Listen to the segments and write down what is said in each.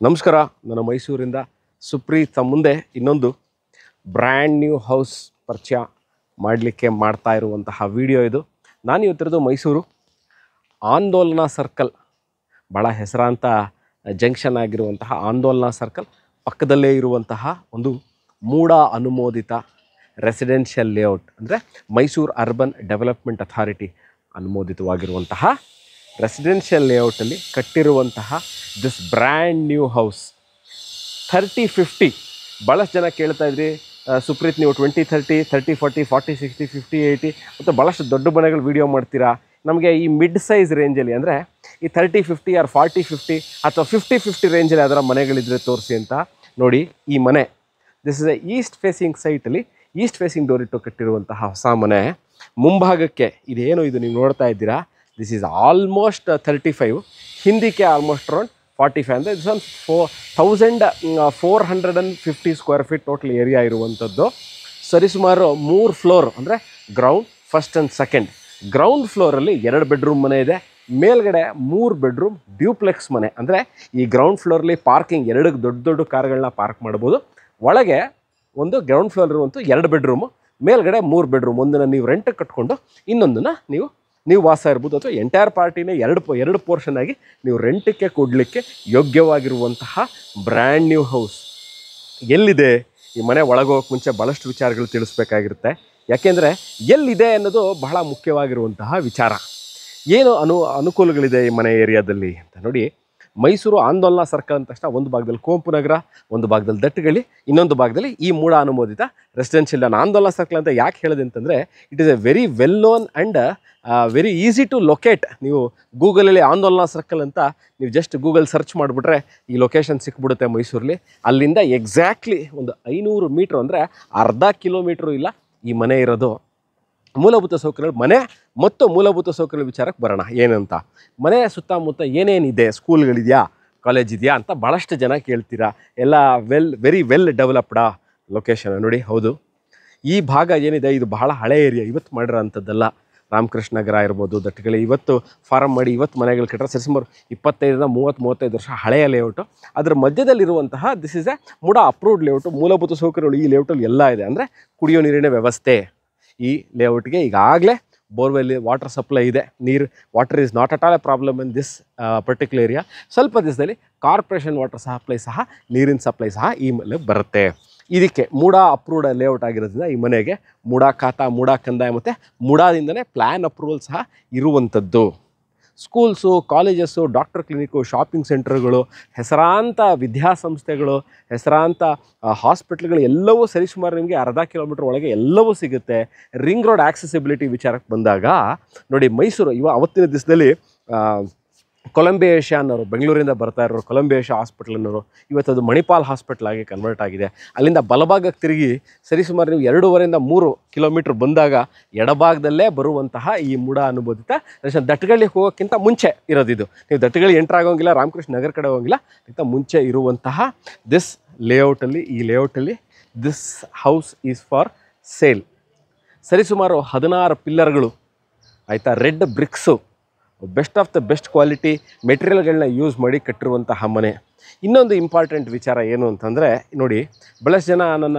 ನಮಸ್ಕಾರ. ನಾನು ಮೈಸೂರಿಂದ ಸುಪ್ರೀತ್ ಮುಂದೆ ಇನ್ನೊಂದು ಬ್ರ್ಯಾಂಡ್ ನ್ಯೂ ಹೌಸ್ ಪರಿಚಯ ಮಾಡಲಿಕ್ಕೆ ಮಾಡ್ತಾ ಇರುವಂತಹ ವಿಡಿಯೋ ಇದು. ನಾನು ಇವತ್ತಿರೋದು ಮೈಸೂರು ಆಂದೋಲನ ಸರ್ಕಲ್, ಭಾಳ ಹೆಸರಾಂತ ಜಂಕ್ಷನ್ ಆಗಿರುವಂತಹ ಆಂದೋಲನ ಸರ್ಕಲ್ ಪಕ್ಕದಲ್ಲೇ ಇರುವಂತಹ ಒಂದು ಮೂಡ ಅನುಮೋದಿತ ರೆಸಿಡೆನ್ಷಿಯಲ್ ಲೇಔಟ್, ಅಂದರೆ ಮೈಸೂರು ಅರ್ಬನ್ ಡೆವಲಪ್ಮೆಂಟ್ ಅಥಾರಿಟಿ ಅನುಮೋದಿತವಾಗಿರುವಂತಹ ರೆಸಿಡೆನ್ಷಿಯಲ್ ಲೇಔಟಲ್ಲಿ ಕಟ್ಟಿರುವಂತಹ ದಿಸ್ ಬ್ರ್ಯಾಂಡ್ ನ್ಯೂ ಹೌಸ್ 30-50. ಭಾಳಷ್ಟು ಜನ ಕೇಳ್ತಾ ಇದ್ರಿ ಸುಪ್ರೀತ್ ನೀವು 20-30, 30-40, 40-60, 50-80 ಮತ್ತು ಭಾಳಷ್ಟು ದೊಡ್ಡ ಮನೆಗಳು ವೀಡಿಯೋ ಮಾಡ್ತೀರಾ, ನಮಗೆ ಈ ಮಿಡ್ ಸೈಜ್ ರೇಂಜಲ್ಲಿ ಅಂದರೆ ಈ 30-50 ಆರ್ 40-50 ಅಥವಾ 50-50 ರೇಂಜಲ್ಲಿ ಅದರ ಮನೆಗಳಿದ್ರೆ ತೋರಿಸಿ ಅಂತ. ನೋಡಿ ಈ ಮನೆ, this is a east facing ಸೈಟಲ್ಲಿ ಈಸ್ಟ್ ಫೇಸಿಂಗ್ ಡೋರ್ ಇಟ್ಟು ಕಟ್ಟಿರುವಂತಹ ಹೊಸ ಮನೆ. ಮುಂಭಾಗಕ್ಕೆ ಇದೇನು ಇದು ನೀವು ನೋಡ್ತಾ ಇದ್ದೀರಾ, ದಿಸ್ ಈಸ್ ಆಲ್ಮೋಸ್ಟ್ 35, ಹಿಂದಿಕ್ಕೆ ಆಲ್ಮೋಸ್ಟ್ ಅರೌಂಡ್ 45, ಅಂದರೆ this one 1450 square feet total area ಇರುವಂಥದ್ದು. ಸರಿಸುಮಾರು 3 ಫ್ಲೋರ್, ಅಂದರೆ ground, first and second. Ground ಫ್ಲೋರಲ್ಲಿ 2 ಬೆಡ್ರೂಮ್ ಮನೆ ಇದೆ, ಮೇಲ್ಗಡೆ 3 ಬೆಡ್ರೂಮ್ ಡ್ಯೂಪ್ಲೆಕ್ಸ್ ಮನೆ. ಅಂದರೆ ಈ ಗ್ರೌಂಡ್ ಫ್ಲೋರಲ್ಲಿ ಪಾರ್ಕಿಂಗ್ 2 ದೊಡ್ಡ ಕಾರುಗಳನ್ನ ಪಾರ್ಕ್ ಮಾಡ್ಬೋದು. ಒಳಗೆ ಒಂದು ಗ್ರೌಂಡ್ ಫ್ಲೋರ್ ಇರುವಂಥ 2 ಬೆಡ್ರೂಮು, ಮೇಲ್ಗಡೆ 3 ಬೆಡ್ರೂಮ್. ಒಂದನ್ನು ನೀವು ರೆಂಟ್ ಕಟ್ಕೊಂಡು ಇನ್ನೊಂದನ್ನು ನೀವು ವಾಸ ಇರ್ಬೋದು, ಅಥವಾ ಎಂಟೈರ್ ಪಾರ್ಟಿನೇ ಎರಡು ಪೋರ್ಷನ್ ಆಗಿ ನೀವು ರೆಂಟಕ್ಕೆ ಕೊಡಲಿಕ್ಕೆ ಯೋಗ್ಯವಾಗಿರುವಂತಹ ಬ್ರ್ಯಾಂಡ್ ನ್ಯೂ ಹೌಸ್. ಎಲ್ಲಿದೆ ಈ ಮನೆ? ಒಳಗೋಗಕ್ಕೆ ಮುಂಚೆ ಭಾಳಷ್ಟು ವಿಚಾರಗಳು ತಿಳಿಸ್ಬೇಕಾಗಿರುತ್ತೆ. ಯಾಕೆಂದರೆ ಎಲ್ಲಿದೆ ಅನ್ನೋದು ಬಹಳ ಮುಖ್ಯವಾಗಿರುವಂತಹ ವಿಚಾರ. ಏನು ಅನುಕೂಲಗಳಿದೆ ಈ ಮನೆ ಏರಿಯಾದಲ್ಲಿ ಅಂತ ನೋಡಿ. ಮೈಸೂರು ಆಂದೋಲನ ಸರ್ಕಲ್ ಅಂದ ತಕ್ಷಣ ಒಂದು ಭಾಗದಲ್ಲಿ ಕುವೆಂಪು ನಗರ, ಒಂದು ಭಾಗದಲ್ಲಿ ದಟ್ಟಗಳಿ, ಇನ್ನೊಂದು ಭಾಗದಲ್ಲಿ ಈ ಮೂಡ ಅನುಮೋದಿತ ರೆಸಿಡೆನ್ಷಿಯಲ್. ಆಂದೋಲನ ಸರ್ಕಲ್ ಅಂತ ಯಾಕೆ ಹೇಳಿದೆ ಅಂತಂದರೆ it is a very well known and very easy to locate. ನೀವು ಗೂಗಲಲ್ಲಿ ಆಂದೋಲನ ಸರ್ಕಲ್ ಅಂತ ನೀವು ಜಸ್ಟ್ ಗೂಗಲ್ ಸರ್ಚ್ ಮಾಡಿಬಿಟ್ರೆ ಈ ಲೊಕೇಶನ್ ಸಿಕ್ಬಿಡುತ್ತೆ ಮೈಸೂರಲ್ಲಿ. ಅಲ್ಲಿಂದ ಎಕ್ಸಾಕ್ಟ್ಲಿ ಒಂದು 500 ಮೀಟ್ರ್, ಅಂದರೆ ಅರ್ಧ ಕಿಲೋಮೀಟ್ರು ಇಲ್ಲ ಈ ಮನೆ ಇರೋದು. ಮೂಲಭೂತ ಸೌಕರ್ಯಗಳು, ಮನೆ ಮತ್ತು ಮೂಲಭೂತ ಸೌಕರ್ಯಗಳ ವಿಚಾರಕ್ಕೆ ಬರೋಣ. ಏನಂತ, ಮನೆ ಸುತ್ತಮುತ್ತ ಏನೇನಿದೆ, ಸ್ಕೂಲ್ಗಳಿದೆಯಾ, ಕಾಲೇಜ್ ಇದೆಯಾ ಅಂತ ಭಾಳಷ್ಟು ಜನ ಕೇಳ್ತೀರಾ. ಎಲ್ಲ ವೆರಿ ವೆಲ್ ಡೆವಲಪ್ಡಾ ಲೊಕೇಶನ್ ನೋಡಿ. ಹೌದು, ಈ ಭಾಗ ಏನಿದೆ ಇದು ಬಹಳ ಹಳೆ ಏರಿಯಾ, ಇವತ್ತು ಮಾಡಿರೋ ಅಂಥದ್ದಲ್ಲ. ರಾಮಕೃಷ್ಣ ನಗರ ಇರ್ಬೋದು, ದಟ್ಟಗಳಿ ಇವತ್ತು ಫಾರಮ್ ಮಾಡಿ ಇವತ್ತು ಮನೆಗಳು ಕಟ್ಟರೆ ಸರಿಸುಮಾರು 25-30-35 ವರ್ಷ ಹಳೆಯ ಲೇಔಟು. ಅದರ ಮಧ್ಯದಲ್ಲಿರುವಂತಹ this is a MUDA approved layout. ಮೂಲಭೂತ ಸೌಕರ್ಯಗಳು ಈ ಲೇಔಟಲ್ಲಿ ಎಲ್ಲ ಇದೆ. ಅಂದರೆ ಕುಡಿಯೋ ನೀರಿನ ವ್ಯವಸ್ಥೆ ಈ ಲೇಔಟ್ಗೆ ಈಗಾಗಲೇ ಬೋರ್ವೆಲ್ ವಾಟರ್ ಸಪ್ಲೈ ಇದೆ. Water is not at all A problem in this particular area. ಸ್ವಲ್ಪ ದಿವಸದಲ್ಲಿ ಕಾರ್ಪೊರೇಷನ್ ವಾಟರ್ ಸಪ್ಲೈ ಸಹ, ನೀರಿನ ಸಪ್ಲೈ ಸಹ ಈ ಮೇಲೆ ಬರುತ್ತೆ. ಇದಕ್ಕೆ ಮೂಡ ಅಪ್ರೂವ್ಡ್ ಲೇಔಟ್ ಆಗಿರೋದ್ರಿಂದ ಈ ಮನೆಗೆ ಮೂಡ ಖಾತಾ, ಮೂಡ ಕಂದಾಯ ಮತ್ತು ಮೂಡಾದಿಂದನೇ ಪ್ಲ್ಯಾನ್ ಅಪ್ರೂವಲ್ ಸಹ ಇರುವಂಥದ್ದು. Schools, colleges, doctor clinic, shopping ಸೆಂಟರ್ಗಳು, ಹೆಸರಾಂತ ವಿದ್ಯಾಸಂಸ್ಥೆಗಳು, ಹೆಸರಾಂತ ಹಾಸ್ಪಿಟ್ಲ್ಗಳು ಎಲ್ಲವೂ ಸರಿಸುಮಾರು ನಿಮಗೆ ಅರ್ಧ ಕಿಲೋಮೀಟ್ರ್ ಒಳಗೆ ಎಲ್ಲವೂ ಸಿಗುತ್ತೆ. ರಿಂಗ್ ರೋಡ್ ಆಕ್ಸೆಸಿಬಿಲಿಟಿ ವಿಚಾರಕ್ಕೆ ಬಂದಾಗ ನೋಡಿ, ಮೈಸೂರು ಅವತ್ತಿನ ದಿವಸದಲ್ಲಿ ಕೊಲಂಬಿಯಾ ಏಷ್ಯಾ ಅನ್ನೋರು, ಬೆಂಗಳೂರಿಂದ ಬರ್ತಾ ಇರೋರು ಕೊಲಂಬಿಯಾ ಏಷ್ಯಾ ಹಾಸ್ಪಿಟ್ಲ್ ಅನ್ನೋರು, ಇವತ್ತು ಅದು ಮಣಿಪಾಲ್ ಹಾಸ್ಪಿಟ್ಲ್ ಆಗಿ ಕನ್ವರ್ಟ್ ಆಗಿದೆ. ಅಲ್ಲಿಂದ ಬಲಭಾಗಕ್ಕೆ ತಿರುಗಿ ಸರಿಸುಮಾರು ನೀವು 2.5-3 ಕಿಲೋಮೀಟ್ರ್ ಬಂದಾಗ ಎಡಭಾಗದಲ್ಲೇ ಬರುವಂತಹ ಈ ಮೂಡ ಅನುಮೋದಿತ ದಟ್ಟಗಳ್ಳಿಗೆ ಹೋಗೋಕ್ಕಿಂತ ಮುಂಚೆ ಇರೋದಿದು. ನೀವು ದಟ್ಟಗಳ್ಳಿ ಎಂಟ್ರ್ ಆಗೋಂಗಿಲ್ಲ, ರಾಮಕೃಷ್ಣ ನಗರ ಕಡೆ ಹೋಗಿಲ್ಲ, ಅದಕ್ಕಿಂತ ಮುಂಚೆ ಇರುವಂತಹ ದಿಸ್ ಲೇಔಟಲ್ಲಿ, ಈ ಲೇಔಟಲ್ಲಿ this house is for sale. ಸರಿಸುಮಾರು 16 ಪಿಲ್ಲರ್ಗಳು, ಆಯಿತಾ, red bricks, best of the best quality ಮೆಟೀರಿಯಲ್ಗಳನ್ನ ಯೂಸ್ ಮಾಡಿ ಕಟ್ಟಿರುವಂತಹ ಮನೆ. ಇನ್ನೊಂದು ಇಂಪಾರ್ಟೆಂಟ್ ವಿಚಾರ ಏನು ಅಂತಂದರೆ ನೋಡಿ, ಭಾಳಷ್ಟು ಜನ ನನ್ನ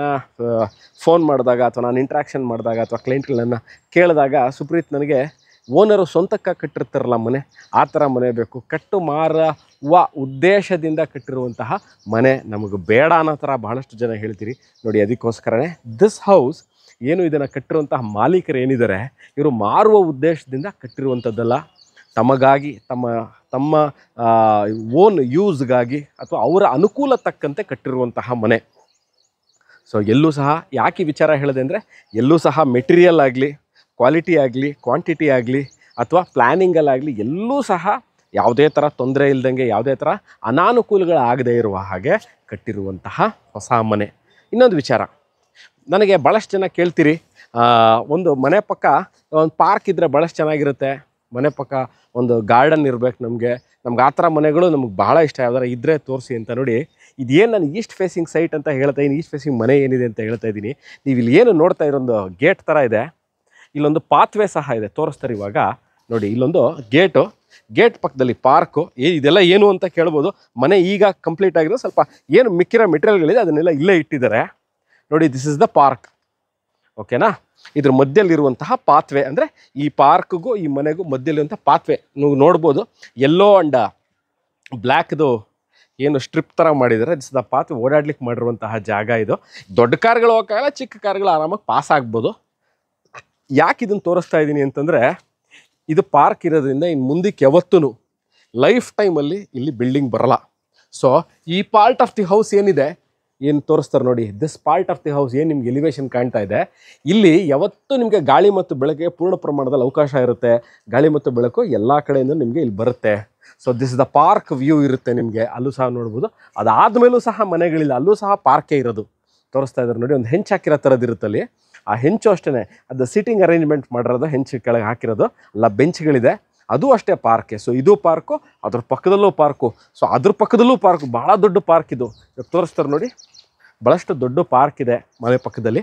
ಫೋನ್ ಮಾಡಿದಾಗ ಅಥವಾ ನಾನು ಇಂಟ್ರಾಕ್ಷನ್ ಮಾಡಿದಾಗ ಅಥವಾ ಕ್ಲೈಂಟ್ಗಳನ್ನ ಕೇಳಿದಾಗ, ಸುಪ್ರೀತ್ ನನಗೆ ಓನರು ಸ್ವಂತಕ್ಕೆ ಕಟ್ಟಿರ್ತಾರಲ್ಲ ಮನೆ, ಆ ಥರ ಮನೆ ಬೇಕು, ಕಟ್ಟು ಮಾರುವ ಉದ್ದೇಶದಿಂದ ಕಟ್ಟಿರುವಂತಹ ಮನೆ ನಮಗೆ ಬೇಡ ಅನ್ನೋ ಥರ ಭಾಳಷ್ಟು ಜನ ಹೇಳ್ತೀರಿ. ನೋಡಿ, ಅದಕ್ಕೋಸ್ಕರನೇ ದಿಸ್ ಹೌಸ್ ಏನು ಇದನ್ನು ಕಟ್ಟಿರುವಂತಹ ಮಾಲೀಕರು ಏನಿದ್ದಾರೆ, ಇವರು ಮಾರುವ ಉದ್ದೇಶದಿಂದ ಕಟ್ಟಿರುವಂಥದ್ದಲ್ಲ, ತಮಗಾಗಿ ತಮ್ಮ ಓನ್ ಯೂಸ್ಗಾಗಿ ಅಥವಾ ಅವರ ಅನುಕೂಲ ತಕ್ಕಂತೆ ಕಟ್ಟಿರುವಂತಹ ಮನೆ. ಸೊ ಎಲ್ಲೂ ಸಹ ಯಾಕೆ ವಿಚಾರ ಹೇಳಿದೆ ಅಂದರೆ, ಎಲ್ಲೂ ಸಹ ಮೆಟೀರಿಯಲ್ ಆಗಲಿ, ಕ್ವಾಲಿಟಿ ಆಗಲಿ, ಕ್ವಾಂಟಿಟಿ ಆಗಲಿ ಅಥವಾ ಪ್ಲ್ಯಾನಿಂಗಲ್ಲಾಗಲಿ ಎಲ್ಲೂ ಸಹ ಯಾವುದೇ ಥರ ತೊಂದರೆ ಇಲ್ದಂಗೆ, ಯಾವುದೇ ಥರ ಅನಾನುಕೂಲಗಳಾಗದೇ ಇರುವ ಹಾಗೆ ಕಟ್ಟಿರುವಂತಹ ಹೊಸ ಮನೆ. ಇನ್ನೊಂದು ವಿಚಾರ, ನನಗೆ ಭಾಳಷ್ಟು ಜನ ಕೇಳ್ತೀರಿ, ಒಂದು ಮನೆ ಪಕ್ಕ ಒಂದು ಪಾರ್ಕ್ ಇದ್ದರೆ ಭಾಳಷ್ಟು ಚೆನ್ನಾಗಿರುತ್ತೆ, ಮನೆ ಪಕ್ಕ ಒಂದು ಗಾರ್ಡನ್ ಇರಬೇಕು, ನಮಗೆ ಆ ಥರ ಮನೆಗಳು ನಮ್ಗೆ ಭಾಳ ಇಷ್ಟ, ಯಾವ್ದಾರ ಇದ್ದರೆ ತೋರಿಸಿ ಅಂತ. ನೋಡಿ, ಇದೇನು ನಾನು ಈಸ್ಟ್ ಫೇಸಿಂಗ್ ಸೈಟ್ ಅಂತ ಹೇಳ್ತಾ ಇದ್ದೀನಿ, ಈಸ್ಟ್ ಫೇಸಿಂಗ್ ಮನೆ ಏನಿದೆ ಅಂತ ಹೇಳ್ತಾ ಇದ್ದೀನಿ. ನೀವು ಇಲ್ಲಿ ಏನು ನೋಡ್ತಾ ಇರೋದು ಗೇಟ್ ಥರ ಇದೆ, ಇಲ್ಲೊಂದು ಪಾತ್ವೇ ಸಹ ಇದೆ, ತೋರಿಸ್ತಾರೆ ಇವಾಗ ನೋಡಿ. ಇಲ್ಲೊಂದು ಗೇಟು, ಗೇಟ್ ಪಕ್ಕದಲ್ಲಿ ಪಾರ್ಕು. ಇದೆಲ್ಲ ಏನು ಅಂತ ಕೇಳ್ಬೋದು. ಮನೆ ಈಗ ಕಂಪ್ಲೀಟ್ ಆಗಿರೋ ಸ್ವಲ್ಪ ಏನು ಮಿಕ್ಕಿರೋ ಮೆಟೀರಿಯಲ್ಗಳಿದೆ ಅದನ್ನೆಲ್ಲ ಇಲ್ಲೇ ಇಟ್ಟಿದ್ದಾರೆ ನೋಡಿ. ದಿಸ್ ಇಸ್ ದ ಪಾರ್ಕ್, ಓಕೆನಾ. ಇದ್ರ ಮಧ್ಯದಲ್ಲಿರುವಂತಹ ಪಾತ್ವೆ, ಅಂದರೆ ಈ ಪಾರ್ಕ್ಗೂ ಈ ಮನೆಗೂ ಮಧ್ಯದಲ್ಲಿರುವಂಥ ಪಾತ್ವೆ ನೀವು ನೋಡ್ಬೋದು. ಯೆಲ್ಲೋ ಆ್ಯಂಡ್ ಬ್ಲ್ಯಾಕ್ದು ಏನು ಸ್ಟ್ರಿಪ್ ಥರ ಮಾಡಿದ್ದಾರೆ. ದಿಸ್ ದ ಪಾತ್ವೆ, ಓಡಾಡ್ಲಿಕ್ಕೆ ಮಾಡಿರುವಂತಹ ಜಾಗ ಇದು. ದೊಡ್ಡ ಕಾರ್ಗಳು ಹೋಗೋಕ್ಕಾಗಲ್ಲ, ಚಿಕ್ಕ ಕಾರ್ಗಳು ಆರಾಮಾಗಿ ಪಾಸ್ ಆಗ್ಬೋದು. ಯಾಕೆ ಇದನ್ನು ತೋರಿಸ್ತಾ ಇದ್ದೀನಿ ಅಂತಂದರೆ, ಇದು ಪಾರ್ಕ್ ಇರೋದ್ರಿಂದ ಇನ್ನು ಮುಂದಕ್ಕೆ ಯಾವತ್ತೂ ಲೈಫ್ ಟೈಮಲ್ಲಿ ಇಲ್ಲಿ ಬಿಲ್ಡಿಂಗ್ ಬರಲ್ಲ. ಸೊ ಈ ಪಾರ್ಟ್ ಆಫ್ ದಿ ಹೌಸ್ ಏನಿದೆ, ಏನು ತೋರಿಸ್ತಾರೆ ನೋಡಿ, this part of the house ಏನು ನಿಮ್ಗೆ ಎಲಿವೇಶನ್ ಕಾಣ್ತಾ ಇದೆ, ಇಲ್ಲಿ ಯಾವತ್ತೂ ನಿಮಗೆ ಗಾಳಿ ಮತ್ತು ಬೆಳಕಿಗೆ ಪೂರ್ಣ ಪ್ರಮಾಣದಲ್ಲಿ ಅವಕಾಶ ಇರುತ್ತೆ. ಗಾಳಿ ಮತ್ತು ಬೆಳಕು ಎಲ್ಲ ಕಡೆಯಿಂದ ನಿಮಗೆ ಇಲ್ಲಿ ಬರುತ್ತೆ. So this the park view ಇರುತ್ತೆ ನಿಮಗೆ, ಅಲ್ಲೂ ಸಹ ನೋಡ್ಬೋದು. ಅದಾದಮೇಲೂ ಸಹ ಮನೆಗಳಿಲ್ಲ, ಅಲ್ಲೂ ಸಹ ಪಾರ್ಕೇ ಇರೋದು. ತೋರಿಸ್ತಾ ಇದ್ದಾರೆ ನೋಡಿ, ಒಂದು ಹೆಂಚು ಹಾಕಿರೋ ಥರದ್ದು ಇರುತ್ತಲ್ಲಿ. ಆ ಹೆಂಚು ಅಷ್ಟೇ, ಅದು ಸಿಟ್ಟಿಂಗ್ ಅರೇಂಜ್ಮೆಂಟ್ ಮಾಡಿರೋದು, ಹೆಂಚು ಕೆಳಗೆ ಹಾಕಿರೋದು, ಅಲ್ಲ ಬೆಂಚ್ಗಳಿದೆ, ಅದು ಅಷ್ಟೇ ಪಾರ್ಕೆ. ಸೊ ಇದು ಪಾರ್ಕು, ಅದ್ರ ಪಕ್ಕದಲ್ಲೂ ಪಾರ್ಕು, ಸೊ ಅದ್ರ ಪಕ್ಕದಲ್ಲೂ ಪಾರ್ಕು, ಭಾಳ ದೊಡ್ಡ ಪಾರ್ಕ್ ಇದು. ಇವಾಗ ತೋರಿಸ್ತಾರೆ ನೋಡಿ, ಭಾಳಷ್ಟು ದೊಡ್ಡ ಪಾರ್ಕ್ ಇದೆ ಮನೆ ಪಕ್ಕದಲ್ಲಿ.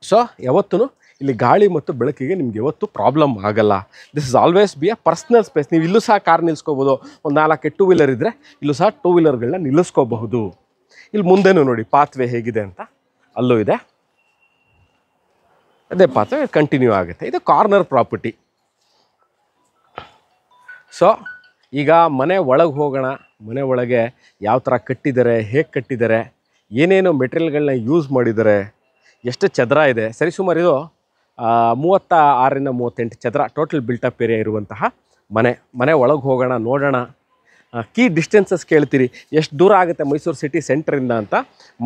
ಸೊ ಯಾವತ್ತೂ ಇಲ್ಲಿ ಗಾಳಿ ಮತ್ತು ಬೆಳಕಿಗೆ ನಿಮ್ಗೆ ಯಾವತ್ತೂ ಪ್ರಾಬ್ಲಮ್ ಆಗಲ್ಲ. This is always be a personal space. ನೀವು ಇಲ್ಲೂ ಸಹ ಕಾರ್ ನಿಲ್ಲಿಸ್ಕೋಬೋದು. ಒಂದು 4 ಟೂ ವೀಲರ್ ಇದ್ದರೆ ಇಲ್ಲೂ ಸಹ ಟೂ ವೀಲರ್ಗಳನ್ನ ನಿಲ್ಲಿಸ್ಕೋಬಹುದು. ಇಲ್ಲಿ ಮುಂದೆನೂ ನೋಡಿ ಪಾತ್ವೆ ಹೇಗಿದೆ ಅಂತ, ಅಲ್ಲೂ ಇದೆ ಅದೇ ಪಾತ್ವೆ ಕಂಟಿನ್ಯೂ ಆಗುತ್ತೆ. ಇದು ಕಾರ್ನರ್ ಪ್ರಾಪರ್ಟಿ. ಸೊ ಈಗ ಮನೆ ಒಳಗೆ ಹೋಗೋಣ. ಮನೆ ಒಳಗೆ ಯಾವ ಥರ ಕಟ್ಟಿದ್ದಾರೆ, ಹೇಗೆ ಕಟ್ಟಿದ್ದಾರೆ, ಏನೇನು ಮೆಟೀರಿಯಲ್ಗಳನ್ನ ಯೂಸ್ ಮಾಡಿದ್ದಾರೆ, ಎಷ್ಟು ಚದರ ಇದೆ. ಸರಿಸುಮಾರು ಇದು 36ರಿಂದ 38 ಚದರ ಟೋಟಲ್ ಬಿಲ್ಟಪ್ ಏರಿಯಾ ಇರುವಂತಹ ಮನೆ ಒಳಗೆ ಹೋಗೋಣ, ನೋಡೋಣ. ಕೀ ಡಿಸ್ಟೆನ್ಸಸ್ ಕೇಳ್ತೀರಿ, ಎಷ್ಟು ದೂರ ಆಗುತ್ತೆ ಮೈಸೂರು ಸಿಟಿ ಸೆಂಟ್ರಿಂದ ಅಂತ.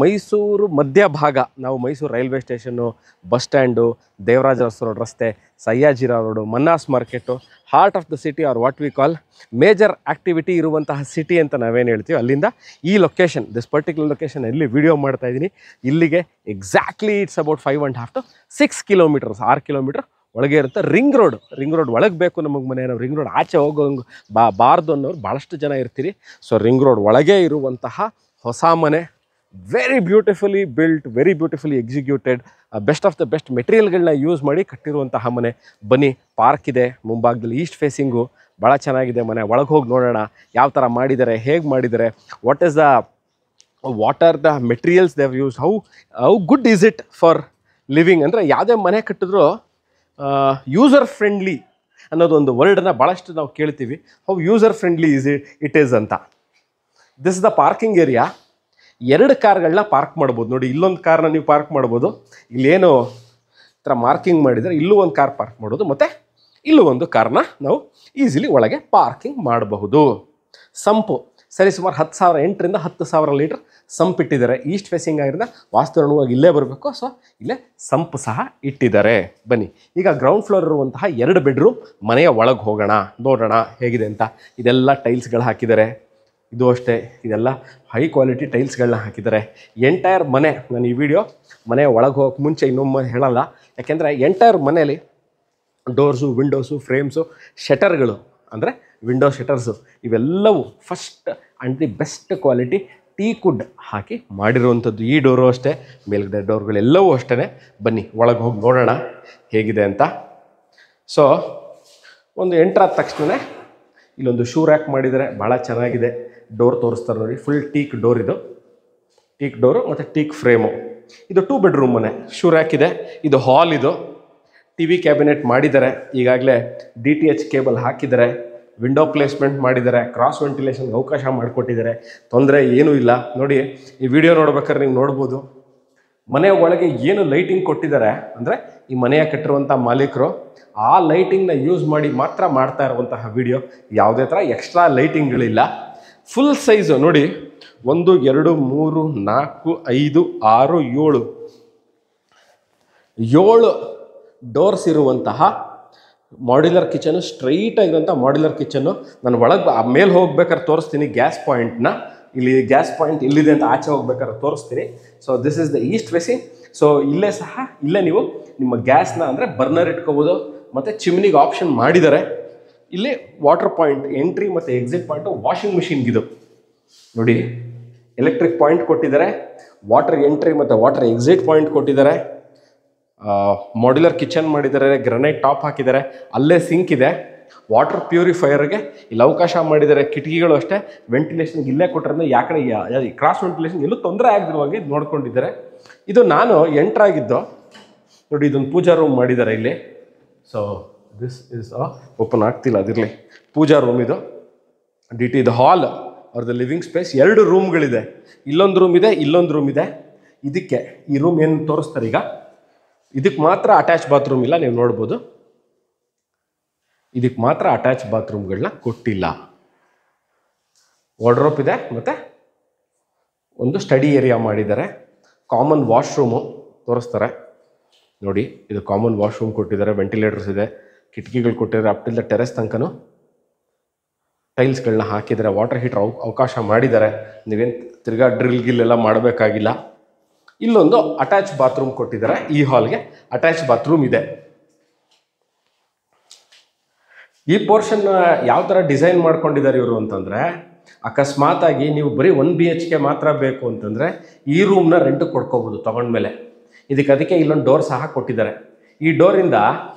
ಮೈಸೂರು ಮಧ್ಯಭಾಗ, ನಾವು Mysuru railway station, bus stand, Devaraja road ರಸ್ತೆ, Sayyajirao road, Mannars market, heart of the city are what we call major activity ಇರುವಂತಹ ಸಿಟಿ ಅಂತ ನಾವೇನು ಹೇಳ್ತೀವಿ, ಅಲ್ಲಿಂದ ಈ ಲೊಕೇಶನ್, ದಿಸ್ ಪರ್ಟಿಕ್ಯುಲರ್ ಲೊಕೇಶನ್ ಎಲ್ಲಿ ವಿಡಿಯೋ ಮಾಡ್ತಾ ಇದ್ದೀನಿ ಇಲ್ಲಿಗೆ exactly it's about 5.5 to 6 kilometres, 6 kilometre ಒಳಗೆ ಇರುತ್ತೆ. ರಿಂಗ್ ರೋಡ್ ಒಳಗೆ ಬೇಕು ನಮಗೆ ಮನೆ. ನಾವು ರಿಂಗ್ ರೋಡ್ ಆಚೆ ಹೋಗೋಂಗೆ ಬಾರ್ದು ಅನ್ನೋರು ಭಾಳಷ್ಟು ಜನ ಇರ್ತೀರಿ. ಸೊ ರಿಂಗ್ ರೋಡ್ ಒಳಗೆ ಇರುವಂತಹ ಹೊಸ ಮನೆ, very beautifully built, very beautifully executed, best of the best ಮೆಟೀರಿಯಲ್ಗಳನ್ನ ಯೂಸ್ ಮಾಡಿ ಕಟ್ಟಿರುವಂತಹ ಮನೆ. ಬನ್ನಿ, ಪಾರ್ಕ್ ಇದೆ ಮುಂಭಾಗದಲ್ಲಿ, ಈಸ್ಟ್ ಫೇಸಿಂಗು, ಭಾಳ ಚೆನ್ನಾಗಿದೆ ಮನೆ. ಒಳಗೆ ಹೋಗಿ ನೋಡೋಣ ಯಾವ ಥರ ಮಾಡಿದ್ದಾರೆ, ಹೇಗೆ ಮಾಡಿದ್ದಾರೆ, what are the materials they have use, how good is it for living. ಅಂದರೆ ಯಾವುದೇ ಮನೆ ಕಟ್ಟಿದ್ರೂ ಯೂಸರ್ ಫ್ರೆಂಡ್ಲಿ ಅನ್ನೋದೊಂದು ವರ್ಡನ್ನ ಭಾಳಷ್ಟು ನಾವು ಕೇಳ್ತೀವಿ. How user friendly it is ಅಂತ. This is the parking area. 2 ಕಾರ್ಗಳನ್ನ ಪಾರ್ಕ್ ಮಾಡ್ಬೋದು ನೋಡಿ. ಇಲ್ಲೊಂದು ಕಾರ್ನ ನೀವು ಪಾರ್ಕ್ ಮಾಡ್ಬೋದು, ಇಲ್ಲೇನು ಈ ಥರ ಮಾರ್ಕಿಂಗ್ ಮಾಡಿದರೆ ಇಲ್ಲೂ ಒಂದು ಕಾರ್ ಪಾರ್ಕ್ ಮಾಡೋದು, ಮತ್ತು ಇಲ್ಲೂ ಒಂದು ಕಾರ್ನ ನಾವು ಈಸಿಲಿ ಒಳಗೆ ಪಾರ್ಕಿಂಗ್ ಮಾಡಬಹುದು. ಸಂಪು ಸರಿಸುಮಾರು 8,000 ರಿಂದ 10,000 ಲೀಟ್ರ್ ಸಂಪ್ ಇಟ್ಟಿದ್ದಾರೆ. ಈಸ್ಟ್ ಫೇಸಿಂಗ್ ಆಗಿರೋದ್ರಿಂದ ವಾಸ್ತುವಾಗಿ ಇಲ್ಲೇ ಬರಬೇಕು. ಸೊ ಇಲ್ಲೇ ಸಂಪ್ ಸಹ ಇಟ್ಟಿದ್ದಾರೆ. ಬನ್ನಿ, ಈಗ ಗ್ರೌಂಡ್ ಫ್ಲೋರ್ ಇರುವಂತಹ 2 ಬೆಡ್ರೂಮ್ ಮನೆಯ ಒಳಗೆ ಹೋಗೋಣ, ನೋಡೋಣ ಹೇಗಿದೆ ಅಂತ. ಇದೆಲ್ಲ ಟೈಲ್ಸ್ಗಳು ಹಾಕಿದ್ದಾರೆ, ಇದು ಅಷ್ಟೇ, ಇದೆಲ್ಲ ಹೈ ಕ್ವಾಲಿಟಿ ಟೈಲ್ಸ್ಗಳನ್ನ ಹಾಕಿದ್ದಾರೆ. ಎಂಟೈರ್ ಮನೆ, ನಾನು ಈ ವಿಡಿಯೋ ಮನೆಯ ಒಳಗೆ ಹೋಗೋಕ್ಕೆ ಮುಂಚೆ ಇನ್ನೊಮ್ಮೆ ಹೇಳಲ್ಲ, ಯಾಕೆಂದರೆ ಎಂಟೈರ್ ಮನೆಯಲ್ಲಿ ಡೋರ್ಸು, ವಿಂಡೋಸು, ಫ್ರೇಮ್ಸು, ಶಟರ್ಗಳು ಅಂದರೆ ವಿಂಡೋ ಶಟರ್ಸು ಇವೆಲ್ಲವೂ first and the best quality teakwood ಹಾಕಿ ಮಾಡಿರುವಂಥದ್ದು. ಈ ಡೋರು ಅಷ್ಟೇ, ಮೇಲ್ಗಡೆ ಡೋರ್ಗಳೆಲ್ಲವೂ ಅಷ್ಟೇ. ಬನ್ನಿ ಒಳಗೆ ಹೋಗಿ ನೋಡೋಣ ಹೇಗಿದೆ ಅಂತ. ಸೊ ಒಂದು ಎಂಟ್ರಾದ ತಕ್ಷಣ ಇಲ್ಲೊಂದು ಶೂ ರ್ಯಾಕ್ ಮಾಡಿದ್ದಾರೆ, ಭಾಳ ಚೆನ್ನಾಗಿದೆ. ಡೋರ್ ತೋರಿಸ್ತಾರೆ ನೋಡಿ, ಫುಲ್ ಟೀಕ್ ಡೋರ್, ಇದು ಟೀಕ್ ಡೋರು ಮತ್ತು ಟೀಕ್ ಫ್ರೇಮು. ಇದು 2 ಬೆಡ್ರೂಮ್ ಮನೆ. ಶೂ ರ್ಯಾಕ್ ಇದೆ, ಇದು ಹಾಲ್, ಇದು TV ಕ್ಯಾಬಿನೆಟ್ ಮಾಡಿದ್ದಾರೆ. ಈಗಾಗಲೇ DTH ಕೇಬಲ್ ಹಾಕಿದ್ದಾರೆ, ವಿಂಡೋ ಪ್ಲೇಸ್ಮೆಂಟ್ ಮಾಡಿದ್ದಾರೆ, ಕ್ರಾಸ್ ವೆಂಟಿಲೇಷನ್ಗೆ ಅವಕಾಶ ಮಾಡಿಕೊಟ್ಟಿದ್ದಾರೆ. ತೊಂದರೆ ಏನೂ ಇಲ್ಲ. ನೋಡಿ, ಈ ವಿಡಿಯೋ ನೋಡ್ಬೇಕಾದ್ರೆ ನೀವು ನೋಡ್ಬೋದು ಮನೆಯ ಒಳಗೆ ಏನು ಲೈಟಿಂಗ್ ಕೊಟ್ಟಿದ್ದಾರೆ ಅಂದರೆ ಈ ಮನೆಯ ಕಟ್ಟಿರುವಂಥ ಮಾಲೀಕರು ಆ ಲೈಟಿಂಗ್ನ ಯೂಸ್ ಮಾಡಿ ಮಾತ್ರ ಮಾಡ್ತಾ ಇರುವಂತಹ ವಿಡಿಯೋ. ಯಾವುದೇ ಥರ ಎಕ್ಸ್ಟ್ರಾ ಲೈಟಿಂಗ್ಗಳಿಲ್ಲ. ಫುಲ್ ಸೈಜು ನೋಡಿ, 1 2 3 4 5 6 7 ಡೋರ್ಸ್ ಇರುವಂತಹ ಮಾಡ್ಯುಲರ್ ಕಿಚನು, ಸ್ಟ್ರೈಟ್ ಆಗಿರುವಂಥ ಮಾಡ್ಯುಲರ್ ಕಿಚನ್ನು. ನಾನು ಒಳಗೆ ಮೇಲೆ ಹೋಗ್ಬೇಕಾದ್ರೆ ತೋರಿಸ್ತೀನಿ ಗ್ಯಾಸ್ ಪಾಯಿಂಟ್ನ. ಇಲ್ಲಿ ಗ್ಯಾಸ್ ಪಾಯಿಂಟ್ ಇಲ್ಲಿದೆ ಅಂತ ಆಚೆ ಹೋಗ್ಬೇಕಾದ್ರೆ ತೋರಿಸ್ತೀನಿ. So this is the East facing. So ಇಲ್ಲೇ ನೀವು ನಿಮ್ಮ ಗ್ಯಾಸ್ನ ಅಂದರೆ ಬರ್ನರ್ ಇಟ್ಕೋಬೋದು, ಮತ್ತು ಚಿಮ್ನಿಗೆ ಆಪ್ಷನ್ ಮಾಡಿದ್ದಾರೆ. ಇಲ್ಲಿ ವಾಟರ್ ಪಾಯಿಂಟ್ ಎಂಟ್ರಿ ಮತ್ತು ಎಕ್ಸಿಟ್ ಪಾಯಿಂಟು ವಾಷಿಂಗ್ ಮಿಷಿನ್ಗಿದು ನೋಡಿ. ಎಲೆಕ್ಟ್ರಿಕ್ ಪಾಯಿಂಟ್ ಕೊಟ್ಟಿದ್ದಾರೆ, ವಾಟರ್ ಎಂಟ್ರಿ ಮತ್ತು ವಾಟರ್ ಎಕ್ಸಿಟ್ ಪಾಯಿಂಟ್ ಕೊಟ್ಟಿದ್ದಾರೆ. ಮಾಡ್ಯುಲರ್ ಕಿಚನ್ ಮಾಡಿದ್ದಾರೆ, ಗ್ರನೈಟ್ ಟಾಪ್ ಹಾಕಿದ್ದಾರೆ, ಅಲ್ಲೇ ಸಿಂಕ್ ಇದೆ. ವಾಟರ್ ಪ್ಯೂರಿಫೈಯರ್ಗೆ ಇಲ್ಲಿ ಅವಕಾಶ ಮಾಡಿದ್ದಾರೆ. ಕಿಟಕಿಗಳು ಅಷ್ಟೇ ವೆಂಟಿಲೇಷನ್ಗೆ ಇಲ್ಲೇ ಕೊಟ್ಟರೆ ಯಾಕಡೆ ಕ್ರಾಸ್ ವೆಂಟಿಲೇಷನ್ ಎಲ್ಲೂ ತೊಂದರೆ ಆಗದಿರುವಾಗೆ ನೋಡ್ಕೊಂಡಿದ್ದಾರೆ. ಇದು ನಾನು ಎಂಟ್ರಾಗಿದ್ದು ನೋಡಿ, ಇದೊಂದು ಪೂಜಾ ರೂಮ್ ಮಾಡಿದ್ದಾರೆ ಇಲ್ಲಿ. ಸೊ ದಿಸ್ ಇಸ್ ಓಪನ್ ಆಗ್ತಿಲ್ಲ, ಅದಿರಲಿ. ಪೂಜಾ ರೂಮ್ ಇದು. ಇದು ಹಾಲ್ ಅವ್ರದ್ದು ಲಿವಿಂಗ್ ಸ್ಪೇಸ್. 2 ರೂಮ್ಗಳಿದೆ. ಇಲ್ಲೊಂದು ರೂಮ್ ಇದೆ, ಇಲ್ಲೊಂದು ರೂಮ್ ಇದೆ. ಇದಕ್ಕೆ ಈ ರೂಮ್ ಏನು ತೋರಿಸ್ತಾರೆ ಈಗ, ಇದಕ್ಕೆ ಮಾತ್ರ ಅಟ್ಯಾಚ್ ಬಾತ್ರೂಮ್ ಇಲ್ಲ, ನೀವು ನೋಡ್ಬೋದು. ಇದಕ್ಕೆ ಮಾತ್ರ ಅಟ್ಯಾಚ್ ಬಾತ್ರೂಮ್ಗಳನ್ನ ಕೊಟ್ಟಿಲ್ಲ. ವಾರ್ಡ್ರೋಬ್ ಇದೆ, ಮತ್ತು ಒಂದು ಸ್ಟಡಿ ಏರಿಯಾ ಮಾಡಿದ್ದಾರೆ. ಕಾಮನ್ ವಾಶ್ರೂಮು ತೋರಿಸ್ತಾರೆ ನೋಡಿ. ಇದು ಕಾಮನ್ ವಾಶ್ರೂಮ್ ಕೊಟ್ಟಿದ್ದಾರೆ, ವೆಂಟಿಲೇಟರ್ಸ್ ಇದೆ, ಕಿಟಕಿಗಳು ಕೊಟ್ಟಿದ್ದಾರೆ. ಅಪ್ ಟಿಲ್ ದ ಟೆರೆಸ್ ತನಕನೂ ಟೈಲ್ಸ್ಗಳನ್ನ ಹಾಕಿದ್ದಾರೆ. ವಾಟರ್ ಹೀಟರ್ ಅವಕಾಶ ಮಾಡಿದ್ದಾರೆ. ನೀವೇನು ತಿರ್ಗಾ ಡ್ರಿಲ್ ಎಲ್ಲ ಮಾಡಬೇಕಾಗಿಲ್ಲ. ಇಲ್ಲೊಂದು ಅಟ್ಯಾಚ್ ಬಾತ್ರೂಮ್ ಕೊಟ್ಟಿದ್ದಾರೆ. ಈ ಹಾಲ್ಗೆ ಅಟ್ಯಾಚ್ ಬಾತ್ರೂಮ್ ಇದೆ. ಈ ಪೋರ್ಷನ್ ಯಾವ ಥರ ಡಿಸೈನ್ ಮಾಡ್ಕೊಂಡಿದ್ದಾರೆ ಇವರು ಅಂತಂದರೆ, ಅಕಸ್ಮಾತಾಗಿ ನೀವು ಬರೀ 1 BHK ಮಾತ್ರ ಬೇಕು ಅಂತಂದರೆ ಈ ರೂಮ್ನ ರೆಂಟಿಗೆ ಕೊಡ್ಕೋಬೋದು ತೊಗೊಂಡ್ಮೇಲೆ. ಅದಕ್ಕೆ ಇಲ್ಲೊಂದು ಡೋರ್ ಸಹ ಕೊಟ್ಟಿದ್ದಾರೆ. ಈ ಡೋರಿಂದ